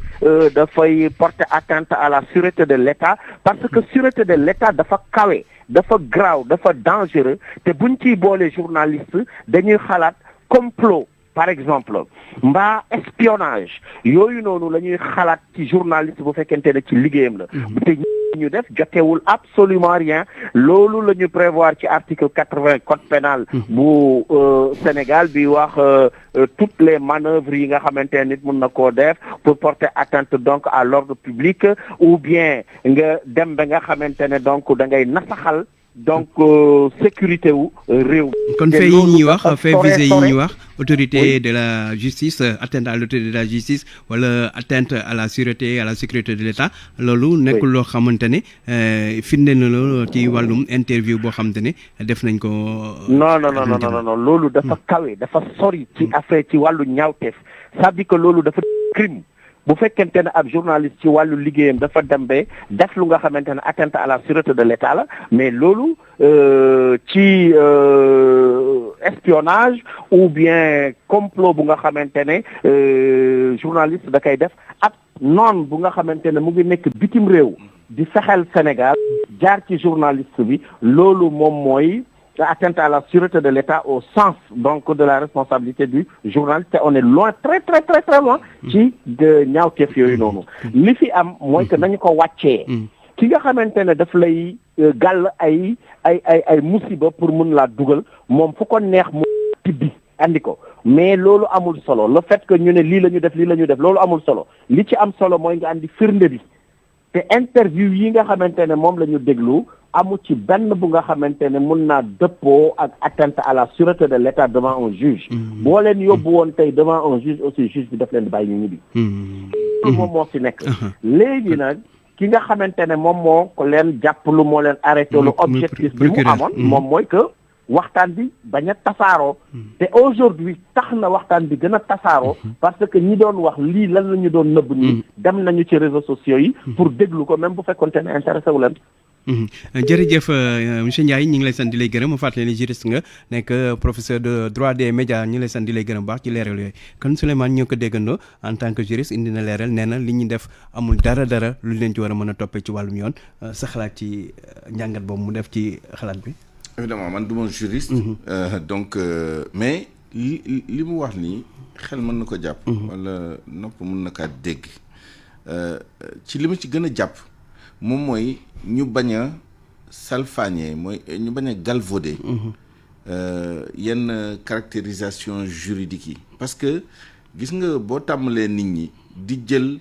dafay porter atteinte à la sûreté de l'État parce que sûreté de l'État dafa kawe dafa grave dafa dangereux te buñ ciy boole journaliste dañuy xalaat complot par exemple mbaa espionnage yooyu noonu la ñuy xalaat ci journaliste bu fekkente ne ci liggéeyam la te ñu def jotewul absolument rien loolu la ñu prévoir ci article 80 code pénal bu Sénégal bi wax toutes les manœuvres yi nga xamante ne nit mën na koo def pour porter atteinte donc à l'ordre public ou bien nga dem ba nga xamante ne donc da ngay nasaxal donc sécurité wu réew. kon fait yi ñuy wax fait visé yi ñuy wax autorité de la justice atteinte à l'autorité de la justice wala atteinte à la sûreté à la sécurité de l'État loolu nekkul loo xamante ne firnde na la ci wàllum interview boo xamante ne def nañ ko. non loolu dafa kawe dafa sori ci affaire ci wàllu ñaawteef ça veut dire que loolu dafa crime. bu fekkente ne ab journaliste ci wàllu liggéeyam dafa dem ba def lu nga xamante ne atteinte à la sûreté de l'État la mais loolu ci espionnage ou bien complot bu nga xamante ne journaliste da koy def ak noon bu nga xamante ne mu ngi nekk bitim réew di fexeel Sénégal jaar ci journaliste bi loolu moom mooy atteinte à la sûreté de l'État au sens donc de la responsabilité du journaliste. On est loin très loin ci de ñaawteef yooyu noonu li fi am mooy que nañu ko wàccee ki nga xamante ne daf lay gàll ay musiba pour mun laa dugal moom fu ko neex mu tibbi andi ko mais loolu amul solo le fait que ñu ne lii la ñu def loolu amul solo li ci am solo mooy nga andi firnde bi te interview yi nga xamante ne moom la ñu déglu amu ci benn bu nga xamante ne mun naa dëppoo ak atteinte à la sûreté de l'État devant un juge boo leen yóbbu woon tey devant un juge aussi juge bi daf leen di bàyyi ñu ñibbi moom moo fi nekk léegi nag ki nga xamante ne moom moo ko leen jàppalu moo leen arrêté lu objectif bi mu amoon moom mooy que waxtaan bi bañ a tasaaroo te aujourd'hui tax na waxtaan bi gën a tasaaroo parce que ñi doon wax lii lan la ñu doon nëbb nii dem nañu ci réseaux sociaux yi pour déglu ko même bu fekkoonte ne intéressé wu leen jërëjëf monsieur Ndiaye ñu ngi lay sant di lay gërëm ma fàttali ne juriste nga nekk professeur de droit des médias ñu ngi lay sant di lay gërëm baax ci leeral yooyu kon Souleymane ñoo ko déggandoo en tant que juriste indi na leeral nee na li ñu def amul dara lu leen ci war a mën a toppee ci wàllum yoon sa xalaat ci njàngat boobu mu def ci xalaat bi. évidemment man du ma juriste. donc mais li mu wax nii xel mën na ko jàpp. wala nopp mën na kaa dégg ci li ma ci gën a jàpp. moom mooy ñu bañ a salfaañee mooy ñu bañ a galvauder yenn caractérisation juridique yi parce que gis nga boo tàmmalee nit ñi di jël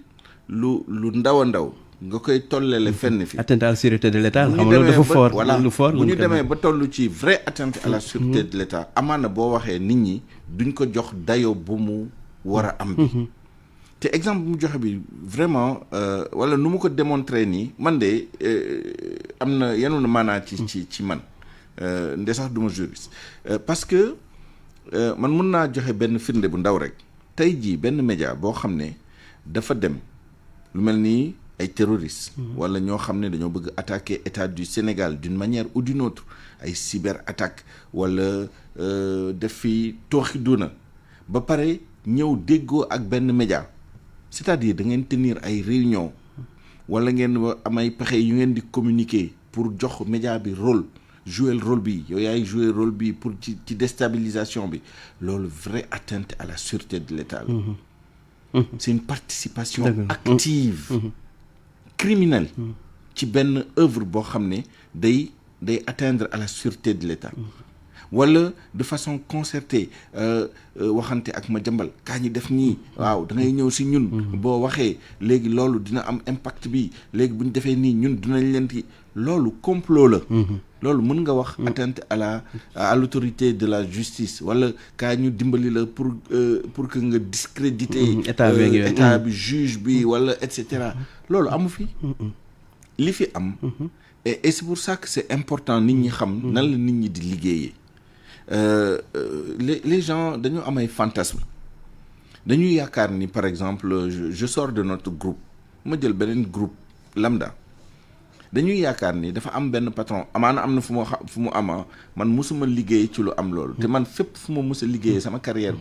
lu ndaw a ndaw nga koy tollale fenn fi atteinte à la sûreté de l'État xam nga loolu dafa fort voilà lu fort bu ñu demee ba toll ci vraie atteinte à la sûreté de l'État amaana boo waxee nit ñi duñ ko jox dayo bu mu war a am bi te exemple bu mu joxe bi vraiment wala nu mu ko démontrer nii man de am na yenu na maanaa ci man nde sax du ma juriste parce que man mun naa joxe benn firnde bu ndaw rek tey jii benn média boo xam ne dafa dem lu mel ni ay terroristes wala ñoo xam ne dañoo bëgg attaquer état du Sénégal d'une manière ou d'une autre ay cyber attaque wala def fi tooxi duna ba pare ñëw déggoo ak benn média c'est-à-dire da ngeen tenir ay réunion wala ngeen am ay pexe yu ngeen di communiquer pour jox média bi jouer rôle bi yow yaay jouer rôle bi pour ci déstabilisation bi loolu vraie atteinte à la sûreté de l'État c'est une participation active criminelle ci benn œuvre boo xam ne day atteindre à la sûreté de l'État wala de façon concertée waxante ak ma jambal kaa ñi def nii waaw da ngay ñëw si ñun boo waxee léegi loolu dina am impact bi léegi bu ñu defee nii ñun dinañ leen ci loolu complot la loolu mën nga wax atteinte à l'autorité de la justice wala kaa ñu dimbali la pour que nga discréditer état bi juge bi wala et cetera loolu amu fi li fi am et c'est pour ça que c'est important nit ñi xam nan la nit ñi di liggéeyee les gens dañu am ay fantasme dañuy yaakaar ni par exemple je sors de notre groupe ma jël beneen groupe lambda dañuy yaakaar ni dafa am benn patron amaana am na fu mu ama man musuma liggéey ci lu am loolu te man fépp fu ma mus a liggéeyee sama carrière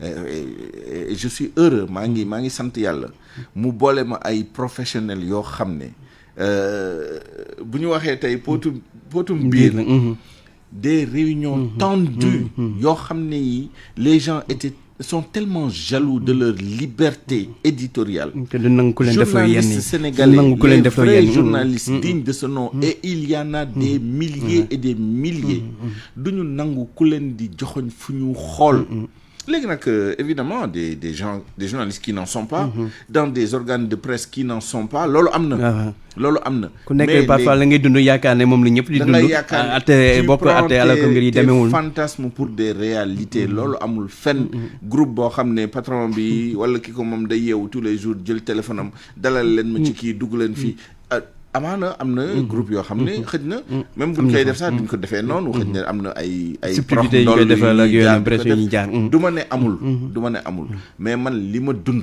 je suis heureux maa ngi sant yàlla mu boole ma ay professionnels yoo xam ne bu ñu waxee tey potum biir des réunions tendues yoo xam ne yi les gens sont tellement jaloux de leur liberté éditoriale. Journalistes sénégalais, les vrais journalistes dignes de ce nom, et il y en a des milliers et des milliers. Duñu nangu ku leen di joxoñ fu ñu xool léegi nag évidemment des journalistes qui n'en sont pas dans des organes de presse qui n'en sont pas loolu am na loolu am na ku nekk parfois la ngay dund yaakaar ne moom la ñëpp di dund atte bokk atte ala ko mbir yi demeewul fantasme pour des réalités loolu amul fenn groupe boo xam ne patron bi wala ki ko moom day yeewu tous les jours jël téléphone am dalal leen ma ci kii dugg leen fii amaana am na groupe yoo xam ne xëj na même buñ koy def sax duñ ko defee noonu xëj na am na ay subtilité yi koy defal ak yooyu pression yi jaar du ma ne amul mais man li ma dund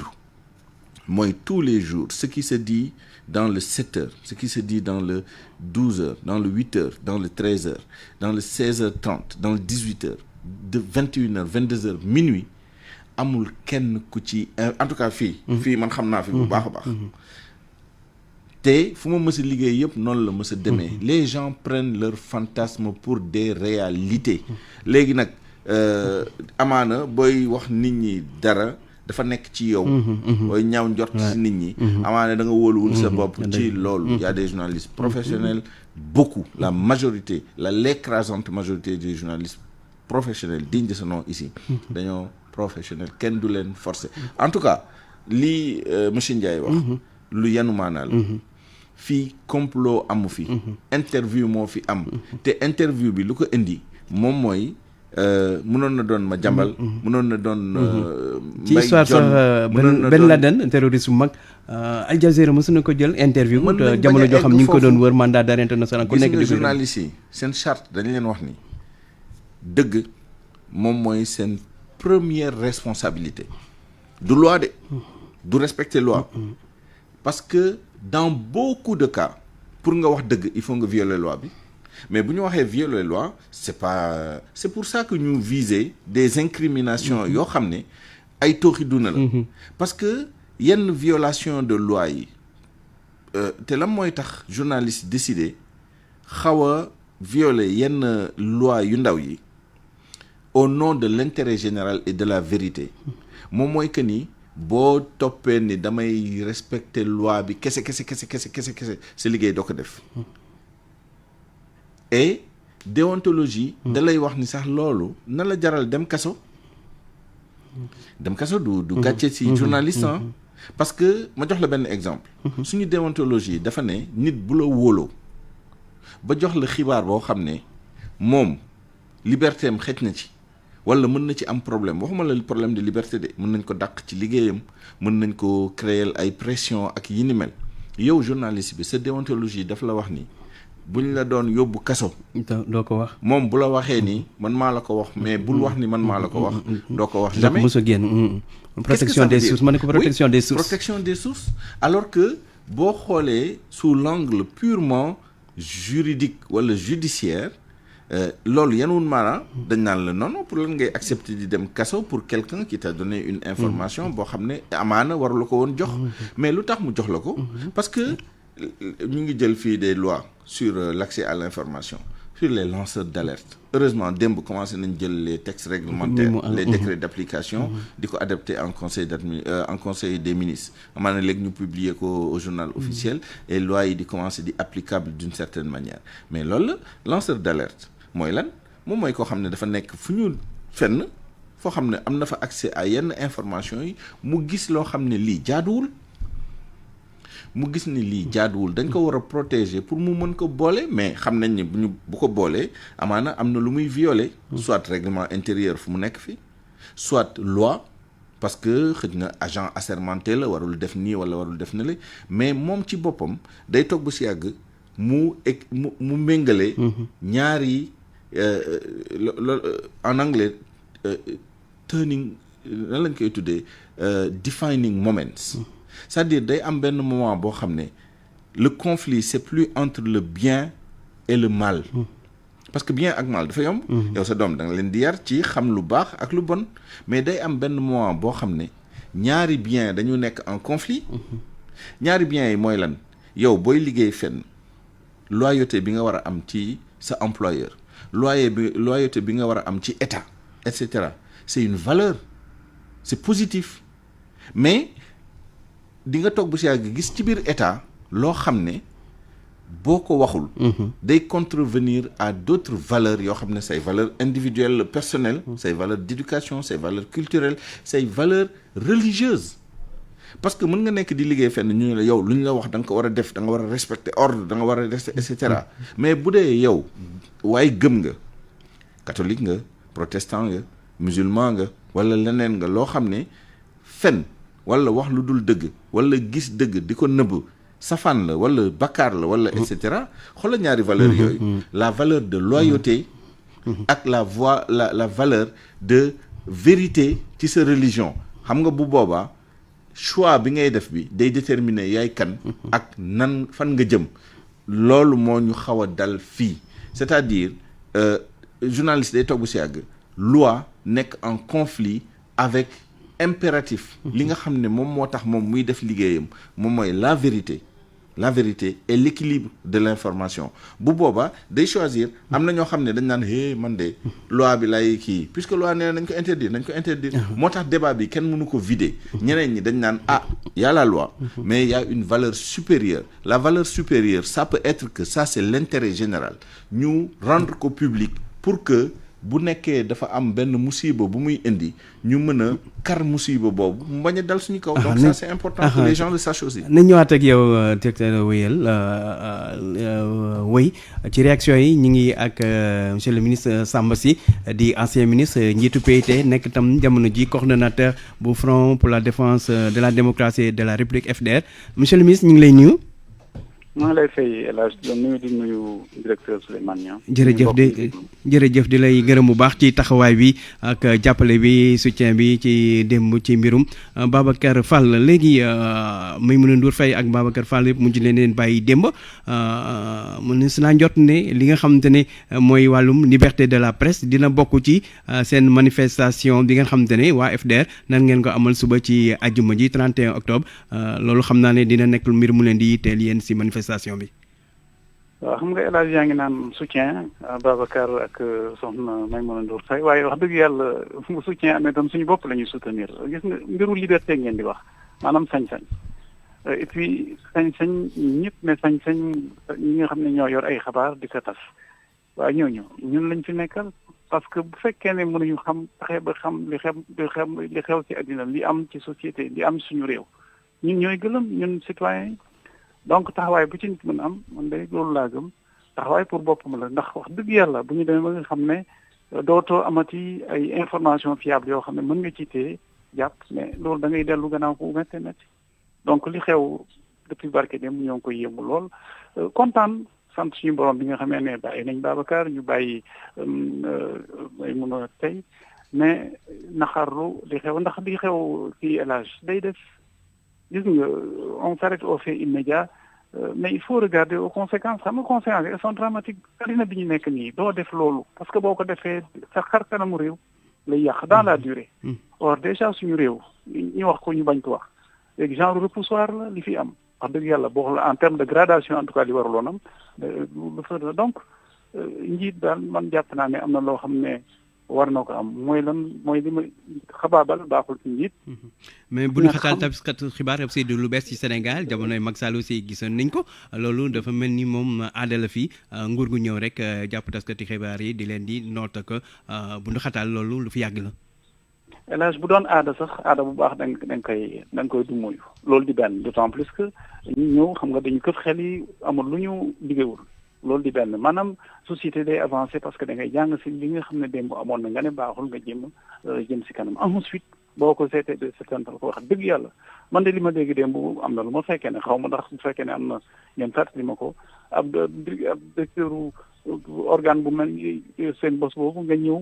mooy tous les jours ce qui se dit dans le 7 heures ce qui se dit dans le 12 heures dans le 8 heures dans le 13 heures dans le 16h30 dans le 18 heures de 21 heures 22 heures minuit amul kenn ku ci en tout cas fii man xam naa fi bu baax a baax te fu ma mës a liggéey yëpp noonu la mës a demee les gens prennent leur fantasme pour des réalités léegi nag amaana booy wax nit ñi dara dafa nekk ci yow booy ñaaw njort ci nit ñi amaana da nga wóoluwul sa bopp ci loolu y a des journalistes professionnels beaucoup la majorité l'écrasante majorité des journalistes professionnels dignes de ce nom ici dañoo professionnel kenn du leen forcer en tout cas lii monsieur Ndiaye wax lu yanu maanaal fii complot amu fi interview moo fi am te interview bi lu ko indi moom mooy mënoon na doon ma jàmbal mënoon na doon ci histoire sax Ben Laden terroriste bu mag Al Jazeera mësu na ko jël interview jamono joo xam ñu ngi ko doon wër mandat d'arrêt international ku nekk di journaliste yi seen charte dañ leen wax ni dëgg moom mooy seen première responsabilité du loi de du respecter loi parce que dans beaucoup de cas pour nga wax dëgg il faut nga violer loi bi mais bu ñu waxee violer loi c'est pour ça que ñu viser des incriminations yoo xam ne ay tooxi duna la parce que yenn violation de loi yi te lan mooy tax journaliste décider xaw a violer yenn loi yu ndaw yi au nom de l'intérêt général et de la vérité moom mooy que ni boo toppee ni damay respecter loi bi kese sa liggéey doo ko def et déontologie da lay wax ni sax loolu na la jaral dem kaso du gàcce ci journaliste parce que ma jox la benn exemple suñu déontologie dafa ne nit bu la wóoloo ba jox la xibaar boo xam ne moom liberté am xëj na ci wala mën na ci am problème waxuma la problème de liberté de mën nañ ko dàq ci liggéeyam mën nañ ko créer ay pression ak yi ni mel yow journaliste bi sa déontologie daf la wax ni buñ la doon yóbbu kaso doo ko wax moom bu la waxee ni man maa la ko wax mais bul wax ni man maa la ko wax doo ko wax jamais mos a génn protection des sources ma ne ko protection des sources protection des sources alors que boo xoolee sous l'angle purement juridique wala judiciaire loolu yanwun maanaam dañ naan la non pour lan ngay accepter di dem kaso pour quelqu'un qui t'a donné une information boo xam ne amaana waru la ko woon jox mais lu tax mu jox la ko parce que ñu ngi jël fii des lois sur l'accès à l'information sur les lanceurs d'alerte heureusement démb commencé nañ jël les textes réglementaires les décrets d'application di ko adapté en conseil des ministres amaana léegi ñu publier ko au journal officiel et lois yi di commencer di applicable d'une certaine manière mais loolu la lanceur d'alerte mooy lan moom mooy koo xam ne dafa nekk fu ñu fenn foo xam ne am na fa accès à yenn information yi mu gis loo xam ne lii jaaduwul dañ ko war a protéger pour mu mën ko boole mais xam nañ ne bu ko boolee amaana am na lu muy violer soit règlement intérieur fu mu nekk fi soit loi parce que xëj na agent assermenté la warul def nii wala warul def na la mais moom ci boppam day toog ba si yàgg mu méngale ñaari en anglais turning lan lañ koy tuddee defining moments c'est-à-dire day am benn moment boo xam ne le conflit c'est plus entre le bien et le mal parce que bien ak mal dafa yomb yow sa doom da nga leen di yar ci xam lu baax ak lu bon mais day am benn moment boo xam ne ñaari bien dañu nekk en conflit ñaari biens yi mooy lan yow booy liggéey fenn loyauté bi nga war a am ci sa employeur loyauté bi nga war a am ci état et cetera c'est une valeur c'est positif mais di nga toog bu si yàgg gis ci biir état loo xam ne boo ko waxul day contrevenir à d'autres valeurs yoo xam ne say valeurs individuelles personnelles say valeurs d'éducation say valeurs culturelles say valeurs religieuses parce que mën nga nekk di liggéey fenn ñu la yow lu ñu la wax da nga ko war a def da nga war a respecter ordre da nga war a respecter et cetera mais bu dee yow waaye gëm nga catholique nga protestant nga musulman nga wala leneen nga loo xam ne fen wala wax lu dul dëgg wala gis dëgg di ko nëbb safaan la wala bakkaar la wala et cetera xoolal ñaari valeurs yooyu la valeur de loyauté ak la valeur de vérité ci sa religion xam nga bu boobaa choix bi ngay def bi day déterminer yaay kan ak nan fan nga jëm loolu moo ñu xaw a dal fii c'est-à-dire journaliste day toog bu si yàgg loi nekk en conflit avec impératif li nga xam ne moom moo tax moom muy def liggéeyam moom mooy la vérité et l'équilibre de l'information bu boobaa day choisir am na ñoo xam ne dañ naan man de loi bi lay kii puisque loi nee nañ ko interdire moo tax débat bi kenn mënu ko vider ñeneen ñi dañ naan y a la loi mais y a une valeur supérieure la valeur supérieure ça peut être que ça c'est l'intérêt général ñu rendre ko public pour que bu nekkee dafa am benn musiba bu muy indi ñu mën a kar musiba boobu mu bañ a dal suñu kaw. donc ça c'est important que les gens le sachent aussi. nañ ñëwaat ak yow directeur wéyal wéy ci réaction yi ñu ngi ak monsieur le ministre Samba Sy di ancien ministre njiitu PIT nekk tam jamono ji coordonnateur bu Front pour la défense de la démocratie et de la République FDR monsieur le ministre ñu ngi lay nuyu. maa ngi lay fay El Hadj di nuyu directeur Souleymane Niang. jërëjëf di lay gërëm bu baax ci taxawaay bi ak jàppale bi soutien bi ci démb ci mbirum Babacar Fall léegi Maïmouna Ndour Faye ak Babacar Fall yëpp mujj leen bàyyi démb mën si naa jot ne li nga xamante ne mooy wàllum liberté de la presse dina bokk ci seen manifestation bi nga xamante ne waa FDR nan ngeen ko amal suba ci àjjuma ji 31 octobre loolu xam naa ne dina nekk mbir mu leen di yitteel yéen si manifestation bi. waaw xam nga El Hadj yaa ngi naan soutien Babacar ak soxna Maïmouna Ndour Faye waaye wax dëgg yàlla fu soutien amee tam suñu bopp la ñuy soutenir gis nga mbiru liberté ngeen di wax maanaam sañ-sañ et puis sañ-sañ ñëpp ne sañ-sañ ñi nga xam ne ñoo yor ay xabaar di ko tas waaye ñooñu ñun lañ fi nekkal parce que bu fekkee ne mënuñu xam fexe ba xam li xew ci àddina li am ci société li am suñu réew ñun ñooy gëlëm ñun citoyens yi donc taxawaay bu ci nit mën am man de loolu laa gëm taxawaay pour boppam la ndax wax dëgg yàlla bu ñu demee ba nga xam ne dootoo amati ay information fiable yoo xam ne mën nga ci téye jàpp mais loolu da ngay dellu gannaaw ko métti métti donc li xew depuis barke dem ñoo ngi koy yëngu lool kontaan sant suñu borom bi nga xamee ne bàyyi nañ Babacar ñu bàyyi may mun a tey mais naxarlu li xew ndax li xew ci élage day def gis nga on s'arrête au fait immédiat mais il faut regarder aux conséquences xam nga conséquences elles sont dramatiques addina bi ñu nekk nii doo def loolu parce que boo ko defee sa xar kanamu réew lay yàq dans la durée or déjà suñu réew ñu wax ko ñu bañ ko wax léegi genre repoussoir la li fi am wax dëgg yàlla boo en termes de gradation en tout cas li waruloon am lu fa donc njiit daal man jàpp naa ne am na loo xam ne war na ko am mooy li ma xabaabal baaxul ci njiit. mais bu ñu xatal taskatu xibaar aussi du lu bees ci Sénégal jamonoy Macky Sall aussi gisoon nañ ko loolu dafa mel ni moom aada la fi nguur gu ñëw rek jàpp taskati xibaar yi di leen di noot ak bu ñu xatal loolu lu fi yàgg la. élage bu doon aada sax aada bu baax da nga koy du moyu loolu di benn d'autant plus que ñu ñëw xam nga dañu këf xel yi amul lu ñu liggéeyul. loolu di benn maanaam société day avancé parce que da ngay jàng si li nga xam ne démb amoon na nga ne baaxul nga jëm si kanam ensuite boo ko seetee de seetantal ko wax dëgg yàlla man de li ma dégg démb am na lu ma fekkee ne xaw ma ndax bu fekkee ne am na ngeen fàttali ma ko ab directeur organe bu mel ni seen bos boobu nga ñëw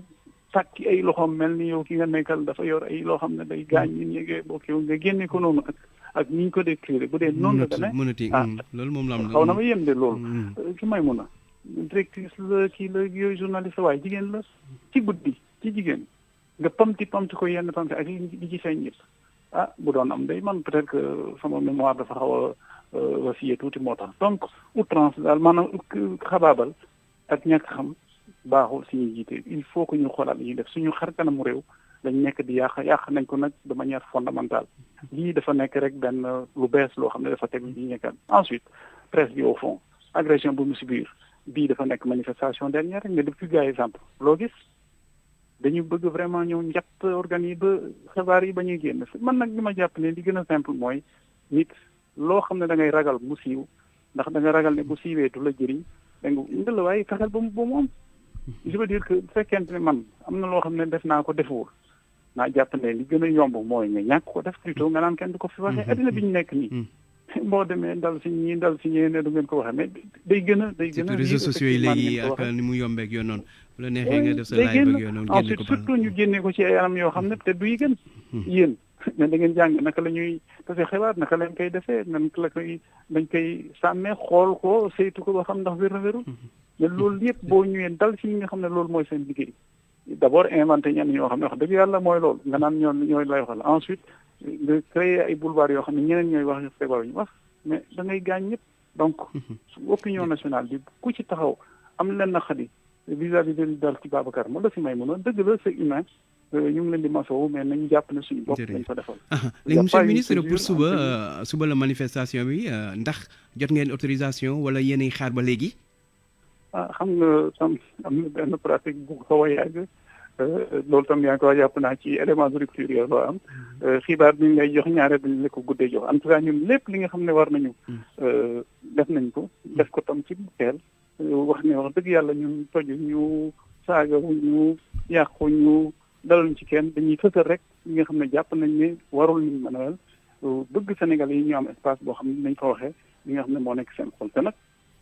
tàkki ay loxoom mel ni yow ki nga nekkal dafa yor ay loo xam ne day gaañ ñun ñegee boo kiw nga génne ko noonu ak ni ñu ko décrire bu dee noonu la demee loolu moom la am xaw na ma yem de loolu ki may mun a directrice la kii la yooyu journaliste waaye jigéen la ci guddi ci jigéen nga pamti ko yenn pamti ak li ci feeñ yëpp bu doon am day man peut-être que sama mémoire dafa xaw a vacillé tuuti moo tax donc outrance daal maanaam xabaabal ak ñàkk xam baaxul suñuy jiite il faut que ñu xoolaat li ñuy def suñu xar kanamu réew dañ nekk di yàq nañ ko nag de manière fondamentale lii dafa nekk rek benn lu bees loo xam ne dafa teg li ñu nekkat ensuite presse bi au fond agression bu mu subir bii dafa nekk manifestation dernière mais depuis gars yi exemple loo gis dañu bëgg vraiment ñëw njatt organes yi ba xibaar yi ba ñuy génn man nag li ma jàpp ne li gën a simple mooy nit loo xam ne da ngay ragal mu siiw ndax da nga ragal ne bu siiwee du la jëriñ da nga la waaye fexeel ba mu am je veux dire que bu fekkente ne man am na loo xam ne def naa ko defuwul naa jàpp ne li gën a yomb mooy nga ñàkk ko def plutôt nga naan kenn du ko fi waxee addina bi ñu nekk nii boo demee dal si ñii dal si ñee ne du ngeen ko waxee mais day gën a surtout réseaux sociaux yi léegi ak ni mu yombeeg yoon noonu bu la neexee nga def sa live ak yoon noonu génne ko surtout ñu génne ko ci ay anam yoo xam ne peut-être du yi gën yéen mais da ngeen jàng naka la ñuy tase xibaar naka lañ koy defee naka la koy dañ koy sàmmee xool ko saytu ko ba xam ndax wér na wérul mais loolu yëpp boo ñëwee dal ci ñi nga xam ne loolu mooy seen liggéey d'abord inventé ñenn ñoo xam ne wax dëgg yàlla mooy loolu nga naan ñooy lay waxal ensuite nga créer ay boulevard yoo xam ne ñeneen ñooy wax feebar ñu wax mais da ngay gaañ ñëpp donc opinion nationale bi ku ci taxaw am leen na xadi vis-à-vis de dal ci Babacar moo la si may mën a dëgg la c'est humain ñu ngi leen di masawu mais nañu jàpp ne suñu bopp dañ ko defal. léegi monsieur le ministre pour suba la manifestation bi ndax jot ngeen autorisation wala yéenay xaar ba léegi. xam nga tam am na benn pratique bu xaw a yàgg loolu tam yaa ngi ko jàpp naa ci élément de rupture yoo loo am xibaar bi ngay jox ñaare dañ la ko guddee jox en tout cas ñun lépp li nga xam ne war nañu def nañ ko def ko tam ci teel wax ne wax dëgg yàlla ñun toju ñu saagawu ñu yàqu ñu dalaluñ ci kenn dañuy fësal rek li nga xam ne jàpp nañ ne warul ñu mën a bëgg Sénégal yi ñu am espace boo xam ne nañ ko waxee li nga xam ne moo nekk seen xol te nag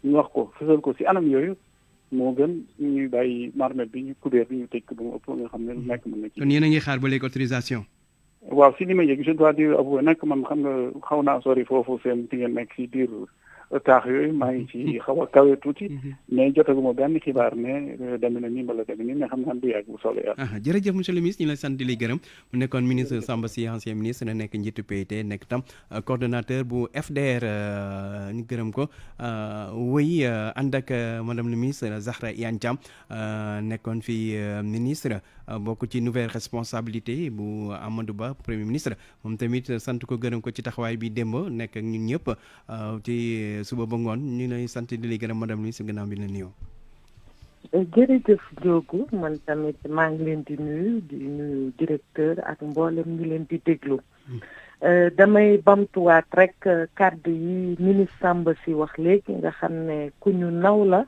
ñu wax ko fësal ko si anam yooyu moo gën ñuy bàyyi marmette bi ñu kubéer bi ñu tëj ko ba mu ëpp nga xam ne lu nekk mën na ci. kon yéen a ngi xaar ba léegi autorisation. waaw si li ma yëg je dois dire avouer nag man xam nga xaw naa sori foofu seen fi ngeen nekk si biir taax yooyu maa ngi ci xaw a kawe tuuti mais jotaguma benn xibaar ne demee na nii mbala demee nii mais xam naa du yàgg bu soobee yàlla. jërëjëf monsieur le ministre ñu lay sant di lay gërëm mu nekkoon ministre Samba Sy ancien ministre na nekk njiitu PIT nekk tam coordonnateur bu FDR ñu gërëm ko wëy ànd ak madame le ministre Zahra Iyane Thiam nekkoon fi ministre bokk ci nouvelle responsabilité bu Amadou Ba premier ministre moom tamit sant ko gërëm ko ci taxawaay bi démb nekk ak ñun ñëpp ci suba ba ngoon ñu lay sant di lay gërëm madame ministre gannaaw bi la nuyoo. jërëjëf Diogo man tamit maa ngi leen di nuyu directeur ak mboolem ñi leen di déglu damay bamtuwaat rek kàddu yi ministre Samba Sy wax léegi nga xam ne ku ñu naw la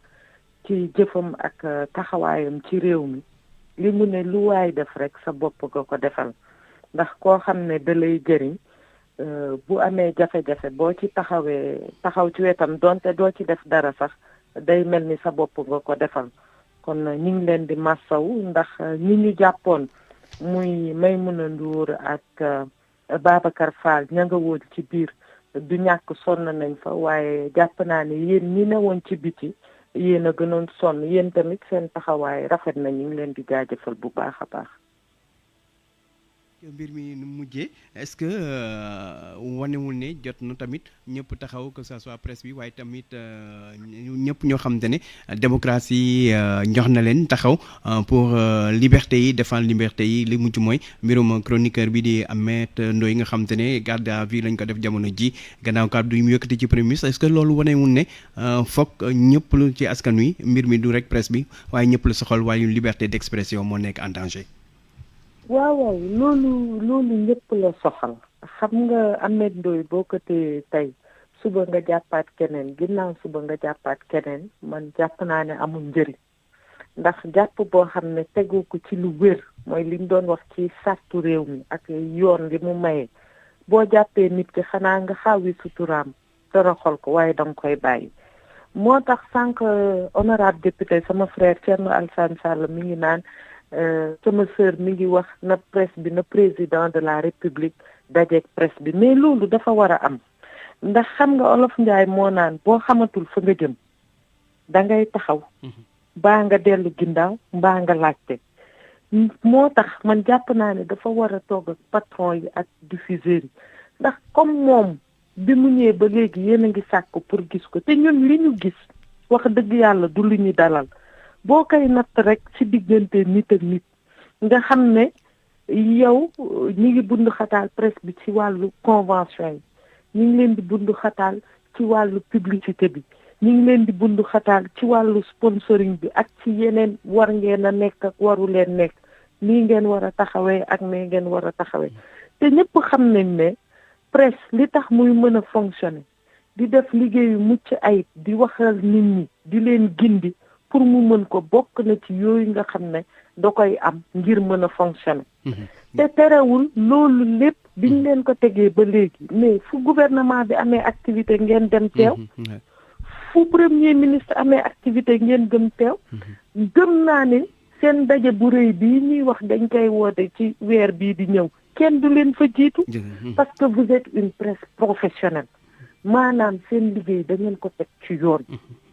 ci jëfam ak taxawaayam ci réew mi li mu ne lu waay def rek sa bopp nga ko defal ndax koo xam ne da lay jëriñ bu amee jafe-jafe boo ci taxaw ci wetam donte doo ci def dara sax day mel ni sa bopp nga ko defal kon ñu ngi leen di massaw ndax ñi ñu jàppoon muy Maimouna Ndour ak Babacar Fall ña nga woon ci biir du ñàkk sonn nañ fa waaye jàpp naa ne yéen ñi ne woon ci biti yéen a gënoon sonn yéen tamit seen taxawaay rafet na ñu ngi leen di jaajëfal bu baax a baax. mbir mi nu mujjee est-ce que wanewul ne jot na tamit ñëpp taxaw que ça soit presse bi waaye tamit ñëpp ñoo xamante ne démocratie jox na leen taxaw pour liberté yi défendre liberté yi li mujj mooy mbirum chroniqueur bi di Ameth Ndoye nga xamante ne garde à vue lañ ko def jamono ji gannaaw kàddu yu mu yëkkati ci premier ministre est-ce que loolu wanewul ne foog ñëpp lu ci askan wi mbir mi du rek presse bi waaye ñëpp la soxal waaye liberté d'expression moo nekk en danger. waaw loolu ñëpp la soxal xam nga Ameth Ndoye boo ko téye tey suba nga jàppaat keneen ginnaaw suba nga jàppaat keneen man jàpp naa ne amul njëriñ ndax jàpp boo xam ne tegu ko ci lu wér mooy liñ doon wax ci sartu réew mi ak yoon li mu maye boo jàppee nit ki xanaa nga xaawi suturaam toroxal ko waaye danga koy bàyyi moo tax sànq honorable député sama frère Thierno Alassane Sall mi ngi naan sama sœur mi ngi wax na presse bi na président de la république dajeeg presse bi mais loolu dafa war a am ndax xam nga Olof Njaay moo naan boo xamatul fa nga jëm da ngay taxaw baa nga dellu ginnaaw mbaa nga laajte moo tax man jàpp naa ne dafa war a toog ak patron yi ak diffuseurs yi ndax comme moom bi mu ñëwee ba léegi yéen a ngi sàkk pour gis ko te ñun li ñu gis wax dëgg yàlla du lu ñu dalal boo koy natt rek ci diggante nit ak nit nga xam ne yow ñi ngi bundu xataal presse bi ci wàllu convention yi ñi ngi leen di bundu xataal ci wàllu publicité bi ñu ngi leen di bundu xataal ci wàllu sponsoring bi ak ci yeneen war ngeen a nekk ak waru leen nekk nii ngeen war a taxawee ak nee ngeen war a taxawee te ñëpp xam nañ ne presse li tax muy mën a fonctionner di def liggéeyu mucc ayib di waxal nit ñi di leen gindi pour mu mën ko bokk na ci yooyu nga xam ne da koy am ngir mën a fonctionner te terewul loolu lépp biñ leen ko tegee ba léegi mais fu gouvernement bi amee activité ngeen dem teew fu premier ministre amee activité ngeen gëm teew gëm naa ne seen daje bu rëy bii ñuy wax dañ koy woote ci weer bii di ñëw kenn du leen fa jiitu parce que vous êtes une presse professionnelle maanaam seen liggéey da ngeen ko teg ci yoon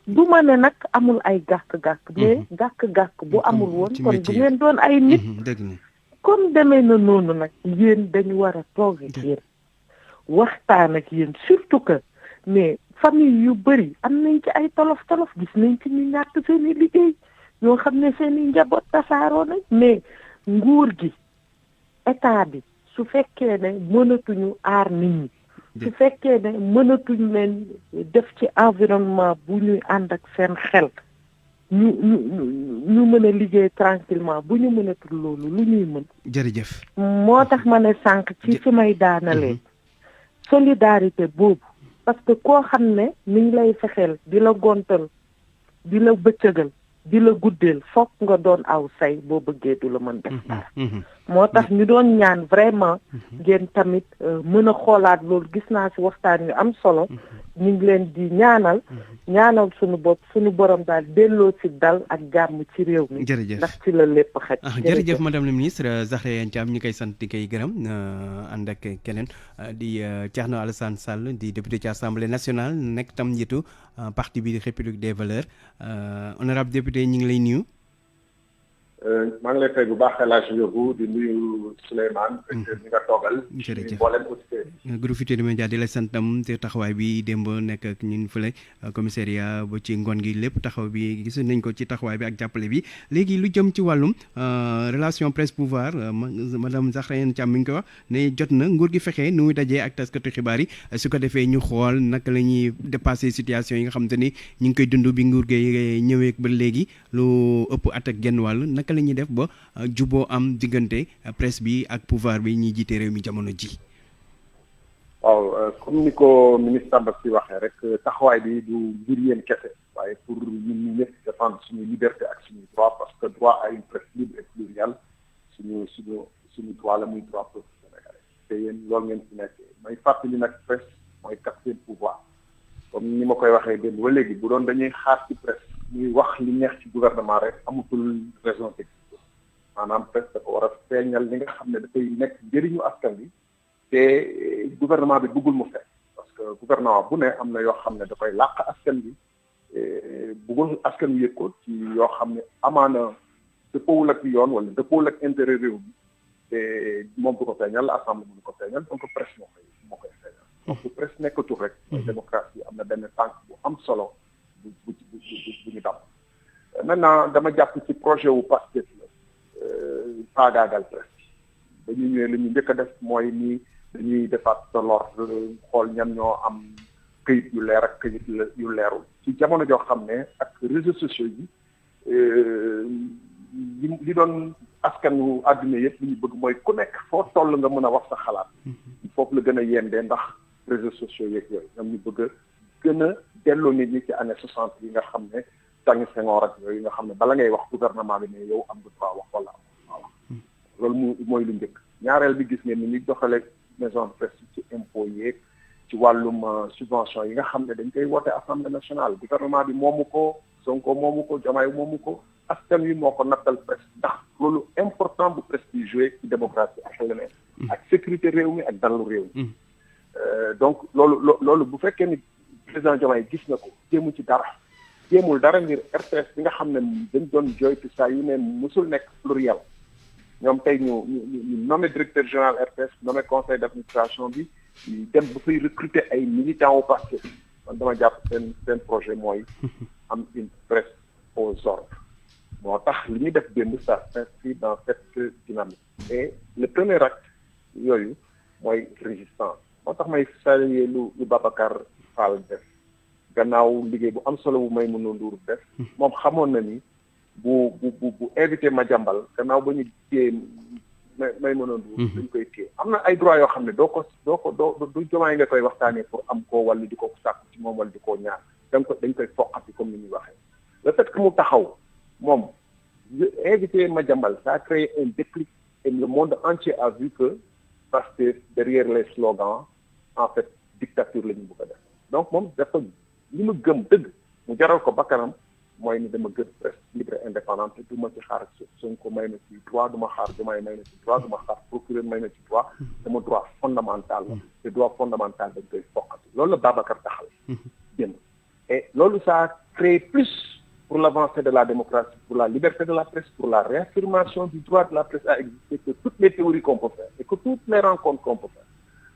du ma ne nag amul ay gàkk-gàkk mais gàkk-gàkk bu amul woon kon du ngeen doon ay nit comme demee na noonu nag yéen dañu war a toog ak yéen waxtaan ak yéen surtout que mais famille yu bëri am nañ ci ay tolof-tolof gis nañ ci ñu ñàkk seen i liggéey ñoo xam ne seen i njaboot tasaaroo nañ mais nguur gi état bi su fekkee ne mënatuñu aar nit ñi su fekkee ne mënatuñu leen def ci environnement bu ñuy ànd ak seen xel ñu mën a liggéey tranquillement bu ñu mënatul loolu lu ñuy mën jërëjëf moo tax ma ne sànq ci fi may daanalee solidarité boobu parce que koo xam ne mi ngi lay fexeel di la gontal di la bëccëgal di la guddeel fokk nga doon aw say boo bëggee du la mën def dara moo tax ñu doon ñaan vraiment ngeen tamit mën a xoolaat loolu gis naa ci waxtaan yu am solo ñu ngi leen di ñaanal suñu bopp suñu borom daal delloo ci dal ak jàmm ci réew mi jërëjëf ndax ci la lépp xaj jërëjëf madame la ministre Zahra Iyane Thiam ñu koy sant di koy gërëm ànd ak keneen di Thierno Alassane Sall di député ci Assemblée nationale nekk tam njiitu parti bi di République des valeurs honorable député ñu ngi lay nuyu maa ngi lay fay bu baax El Hadj Ndiogou di nuyu Souleymane directeur bi nga toogal jërëjëf mboolem auditeurs groupe Futurs Médias di la santam te taxawaay bi démb nekk ak ñun fële commissariat ba ci ngoon gi lépp taxaw bi gis nañ ko ci taxawaay bi ak jàppale bi léegi lu jëm ci wàllum relation presse pouvoir madame Zahra Iyane Thiam mi ngi ko wax ne jot na nguur gi fexe nu muy dajee ak taskatu xibaar yi su ko defee ñu xool naka la ñuy dépasser situation yi nga xam te ni ñu ngi koy dund bi nguur gi ñëwee ba léegi lu ëpp at ak genn wàll naka la ñuy def ba juboo am diggante presse bi ak pouvoir bi ñuy jiite réew mi jamono ji. waaw comme ni ko ministre Samba si waxee rek taxawaay bi du ngir yéen kese waaye pour ñun ñi ñëpp défendre suñu liberté ak suñu droit parce que droit à une presse libre et plurielle suñu droit la muy droit peuple sénégalais te yéen loolu ngeen fi nekkee may fàttali nag presse mooy quatrième pouvoir comme ni ma koy waxee démb ba léegi bu doon dañuy xaar ci presse muy wax li neex ci gouvernement rek amatul raison d'exister maanaam presse dafa war a feeñal li nga xam ne dafay nekk njëriñu askan bi te gouvernement bi bëggul mu fekk parce que gouvernement bu ne am na yoo xam ne da koy làq askan bi bëggul askan wi yëg ko ci yoo xam ne amaana dëppoowul ak yoon wala dëppoowul ak intérêt réew mi te moom du ko feeñal assemblée du ko feeñal donc presse moo koy feeñal donc presse nekkatul rek démocratie am na benn tànk bu am solo bu ñu dam maintenant dama jàpp ci projet wu Pastef la faagaagal presse ba ñu ñëwee li ñu njëkk a def mooy nii dañuy defaat de l'ordre xool ñan ñoo am këyit yu leer ak këyit yu leerul ci jamono joo xam ne ak réseaux sociaux yi li doon askanu àdduna yëpp li ñu bëgg mooy ku nekk foo toll nga mën a wax sa xalaat foofu la gën a yendee ndax réseaux sociaux yeeg yooyu ñoom ñu bëgg a gën a delloo nit ñi ci année 60 yi nga xam ne tàngi Senghor ak yooyu nga xam ne bala ngay wax gouvernement bi ne yow am nga droit wax wala am wax loolu mooy lu njëkk ñaareel bi gis ngeen ni ñuy doxalee maison de presse ci impôt yeeg ci wàllum subvention yi nga xam ne dañ koy woote assemblée nationale gouvernement bi moomu ko Sonko moomu ko Diomaye moomu ko askan wi moo ko nattal presse ndax loolu important bu presse bi joué ci démocratie ak leneen ak sécurité réew mi ak dalu réew mi donc loolu bu fekkee ni président Diomaye gis na ko jéemu ci dara jéemul dara ngir RTS bi nga xam ne dañ doon joytu saa yu ne musul nekk pluriel ñoom tey ñu nommé directeur général RTS nommé conseil d'administration bi dem ba fay recruter ay militants au passé man dama jàpp seen projet mooy am une presse aux ordres moo tax li ñuy def démb ça s'inscrit dans cette dynamique et le premier acte yooyu mooy résistance moo tax may saluer lu Babacar Fall def gannaaw liggéey bu am solo bu Maïmouna Ndour def moom xamoon na ni bu invité Madiambal gannaaw ba ñu téye Maïmouna Ndour dañ koy téye am na ay droit yoo xam ne du Diomaye nga koy waxtaanee pour am ko wala di ko sàkku ci moom wala di ko ñaar dañ koy foqati comme ni ñuy waxee le fait que mu taxaw moom invité Madiambal ça a créé un déclic et le monde entier a vu que parce que derrière les slogans en fait dictature la ñu bëgg a def donc moom dafa li mu gëm dëgg mu jaral ko bakkanam mooy ni dama gën presse libre indépendante du ma ci xaar Sonko may na ci droit du ma xaar Diomaye may na ci droit du ma xaar procureur may na ci droit sama droit fondamental la te droit fondamental dañ koy foqati loolu la Babacar taxal génn et loolu ça a créé plus pour l'avancée de la démocratie, pour la liberté de la presse, pour la réaffirmation du droit de la presse à exister, que toutes les théories qu'on peut faire et que toutes les rencontres qu'on peut faire.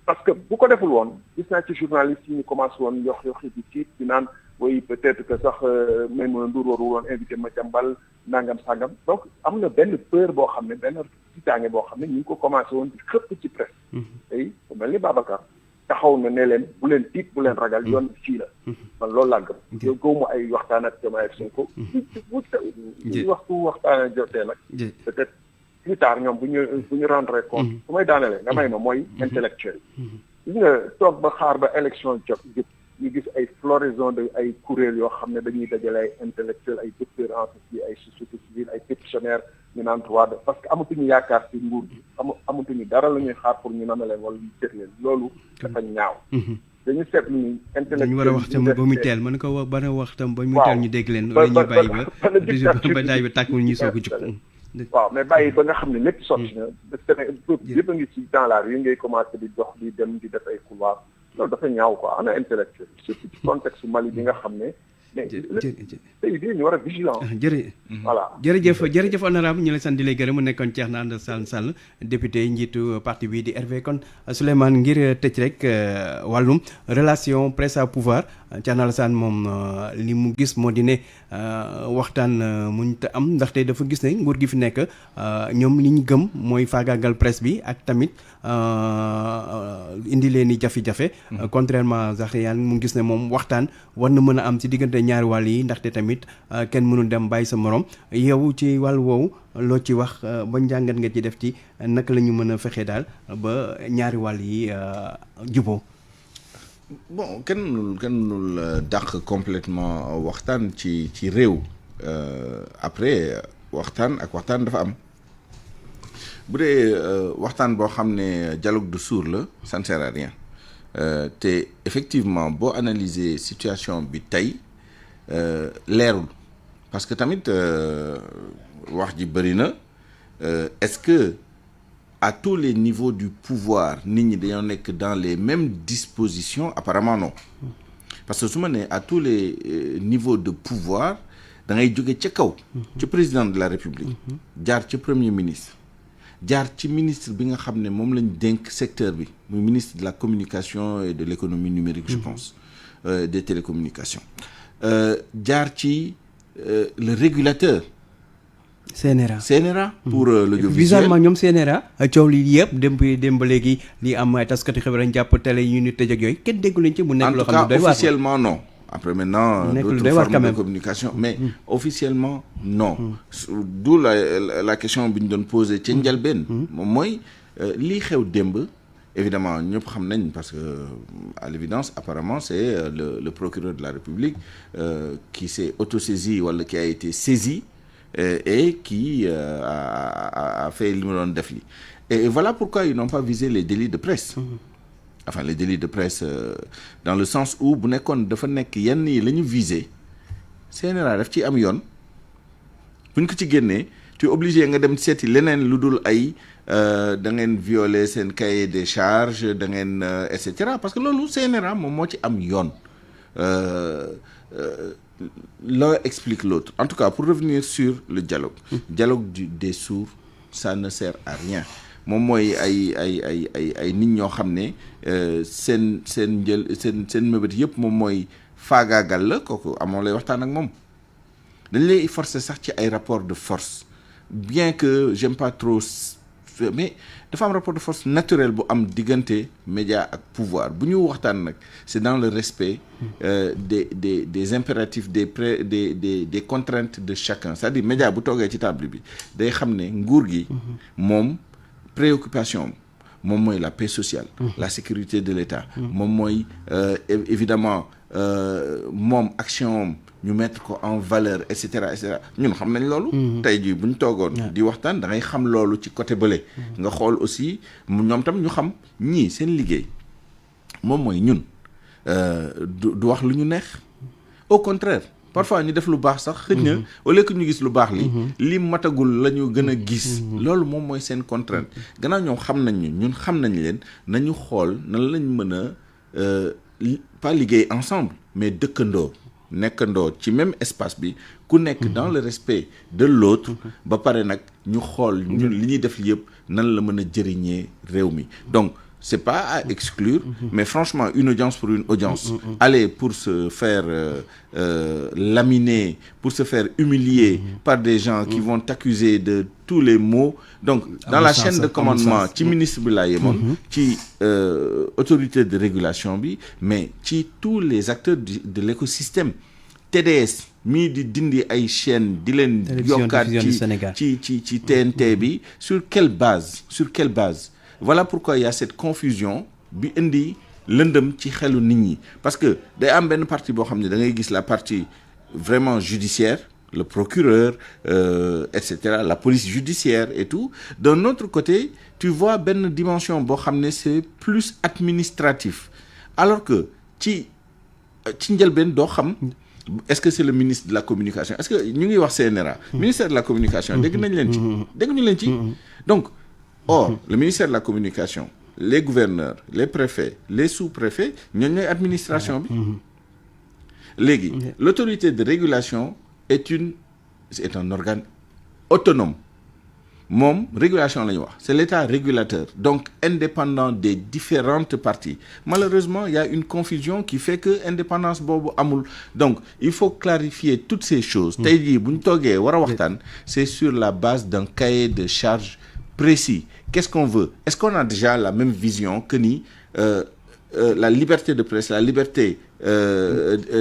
Parce que bu ko deful woon gis naa ci journalistes yi ñu commencé woon yox-yoxi di tiit di naan oui peut-être que sax Maïmouna Ndour warul woon invité Madiambal nangam sangam donc am na benn peur boo xam ne benn tiitaange boo xam ne ñu ngi ko commencé woon di xëpp ci presse. tey ku mel ni Babacar taxaw na ne leen bu leen tiit bu leen ragal yoon fii la man loolu laa gëm yow gëwuma ay waxtaan ak Diomaye ak Sonko bu waxtaan jotee nag peut-être plus tard ñoom bu ñu rendre compte su may daanelee nga may ma mooy intellectuel gis nga toog ba xaar ba élection jot ñu gis ay floraison de ay kuréel yoo xam ne dañuy dajale ay intellectuel ay docteurs en ceci ay société civile ay pétitionnaires ñu naan droit de parce que amatuñu yaakaar ci nguur gi amatuñu dara la ñuy xaar pour ñu nana leen wala ñu teg leen loolu dafa ñaaw dañu seetlu ni intellectuel dañu war a wax tam ba muy teel mën ko wax ba na wax tam ba muy teel ñu dégg leen wala ñu bàyyi ba daay ba tàkkul ñu soog a jug waaw mais bàyyi ba nga xam ne lépp sotti na yëpp a ngi ci dans la rue ngay commencé di dox di dem di def ay couloir loolu dafa ñaaw quoi ana intellectuel surtout ci contexte Mali bi nga xam ne mais tey bii ñu war a vigilant. voilà jërëjëf honorable ñu lay sant di lay gërëm mu nekkoon Thierno Alassane Sall député njiitu parti bi di RV kon Souleymane ngir tëj rek wàllum relation presse à pouvoir Thierno Alassane moom li mu gis moo di ne waxtaan muñ te am ndaxte dafa gis ne nguur gi fi nekk ñoom li ñu gëm mooy faagaagal presse bi ak tamit indi leen i jafe-jafe. contrairement sax yaa mu gis ne moom waxtaan war na mën a am ci diggante ñaari wàll yi ndaxte tamit kenn mënul dem bàyyi sa morom yow ci wàllu woowu loo ci wax ba njàngat nga ci def ci naka la ñu mën a fexe daal ba ñaari wàll yi juboo bon kenn mënul dàq complètement waxtaan ci réew après waxtaan dafa am bu dee waxtaan boo xam ne dialogue de sourds la ça ne sert à rien te effectivement boo analyser situation bi tey leerul parce que tamit wax ji bëri na est-ce que à tous les niveaux du pouvoir nit ñi dañoo nekk dans les mêmes dispositions apparemment non parce que su ma nee à tous les niveaux de pouvoir da ngay jóge ca kaw ci président de la République jaar ca premier ministre jaar ci ministre bi nga xam ne moom lañ dénk secteur bi muy ministre de la communication et de l'économie numérique je pense des télécommunications jaar ci le régulateur CNRA pour l'audiovisuel bizarrement ñoom CNRA coow li yëpp dem ba léegi li am ay taskati xibaar ñu jàpp télé yi ñu tëj ak yooyu kenn déggu leen ci mu nekk loo xam ne doy waar officiellement non après maintenant d'autres formes de communication mais officiellement non d'où la question bi ñu doon posé ca njëlbeen moom mooy lii xew démb évidemment ñëpp xam nañ parce que à l'évidence apparemment c'est le procureur de la République qui s'est autosaisi wala qui a été saisi et qui a fait li mu doon def li et voilà pourquoi ils n'ont pas visé les délits de presse enfin les délits de presse dans le sens où bu nekkoon dafa nekk yenn yi la ñu visé CNRA daf ci am yoon bu ñu ko ci génnee tu es obligé nga dem seeti leneen lu dul ay da ngeen violer seen cahier des charges da ngeen et cetera parce que loolu CNRA moom moo ci am yoon l'un explique l'autre en tout cas pour revenir sur le dialogue des sourds ça ne sert à rien moom mooy ay nit ñoo xam ne seen mébét yëpp moom mooy faagaagal la kooku amoo lay waxtaan ak moom dañ lay forcer sax ci ay rapport de force bien que j'aime pas trop mais dafa am rapport de force naturel bu am diggante média ak pouvoir bu ñu waxtaan nag c'est dans le respect des impératifs des contraintes de chacun c'est-à-dire média bu toogee ci table bi day xam ne nguur gi moom préoccupation moom mooy la paix sociale la sécurité de l'État moom mooy évidemment moom action ñu mettre ko en valeur et cetera ñun xam nañ loolu tey jii bu ñu toogoon di waxtaan da ngay xam loolu ci côté bële nga xool aussi ñoom tam ñu xam ñii seen liggéey moom mooy ñun du wax lu ñu neex au contraire parfois ñu def lu baax sax xëj na au lieu que ñu gis lu baax li matagul la ñu gën a gis loolu moom mooy seen contrainte gannaaw ñoom xam nañ ñun xam nañ leen nañu xool nan lañ mën a pas liggéey ensemble mais dëkkandoo nekkandoo ci même espace bi ku nekk dans le respect de l'autre ba pare nag ñu xool ñun li ñuy def yëpp nan la mën a jëriñee réew mi donc c'est pas à exclure mais franchement une audience pour une audience aller pour se faire laminer pour se faire humilier par des gens qui vont t'accuser de tous les maux donc dans la chaîne de commandement ci ministre bi laa yemoon ci autorité de régulation bi mais ci tous les acteurs de l'écosystème TDS mii di dindi ay chaîne di leen yokkaat ci TNT bi sur quelle base voilà pourquoi il y a cette confusion bi indi lëndëm ci xelu nit ñi parce que day am benn partie boo xam ne da ngay gis la partie vraiment judiciaire le procureur et cetera la police judiciaire et tout d'un autre côté tu vois benn dimension boo xam ne c'est plus administratif alors que ci njëlbeen doo xam est-ce que c'est le ministre de la communication est-ce que ñu ngi wax CNRA ministère de la communication dégg nañ leen ci dégg ñu leen ci donc or le ministère de la communication les gouverneurs les préfets les sous-préfets ñooñu ñooy administration bi léegi l'autorité de régulation est un organe autonome moom régulation la ñu wax c'est l'État régulateur donc indépendant des différentes parties malheureusement il y a une confusion qui fait que indépendance boobu amul donc il faut clarifier toutes ces choses tey jii bu ñu toogee war a waxtaan c'est sur la base d'un cahier de charges précis qu'est-ce qu'on veut est-ce qu'on a déjà la même vision que ni la liberté de presse la liberté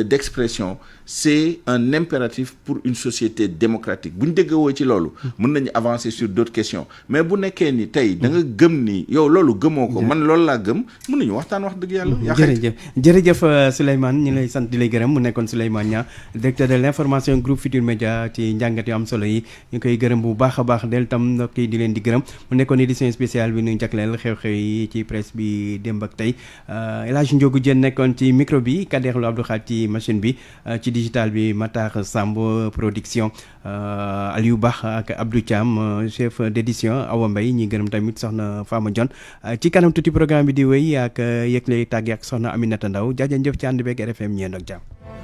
d'expression c'est un impératif pour une société démocratique bu ñu déggoo ci loolu mën nañu avancer sur d'autres questions mais bu nekkee ni tey da nga gëm ni yow loolu gëmoo ko man loolu laa gëm mën nañu waxtaan wax dëgg yàlla jërëjëf Souleymane ñu lay sant di lay gërëm mu nekkoon Souleymane Niang directeur de l'information groupe Futurs Médias ci njàngat yu am solo yi ñu koy gërëm bu baax a baax del tam ndokk yi di leen di gërëm mu nekkoon édition spéciale bi ñu jagleel xew-xew yi ci presse bi démb ak tey El Hadj Ndiogou Diène nekkoon ci micro bi Kader Lo Abdou Khad ci machine bi ci digital bi Matar Samb production Aliou Baax ak Abdou Thiam chef d'édition Awa Mbaye ñi gërëm tamit soxna Fama Dione ci kanam tuuti programme bi di wéy ak yëgle tàgge ak soxna Aminata Ndaw jaajëf ci ànd beeg RFM ñeen ak jàmm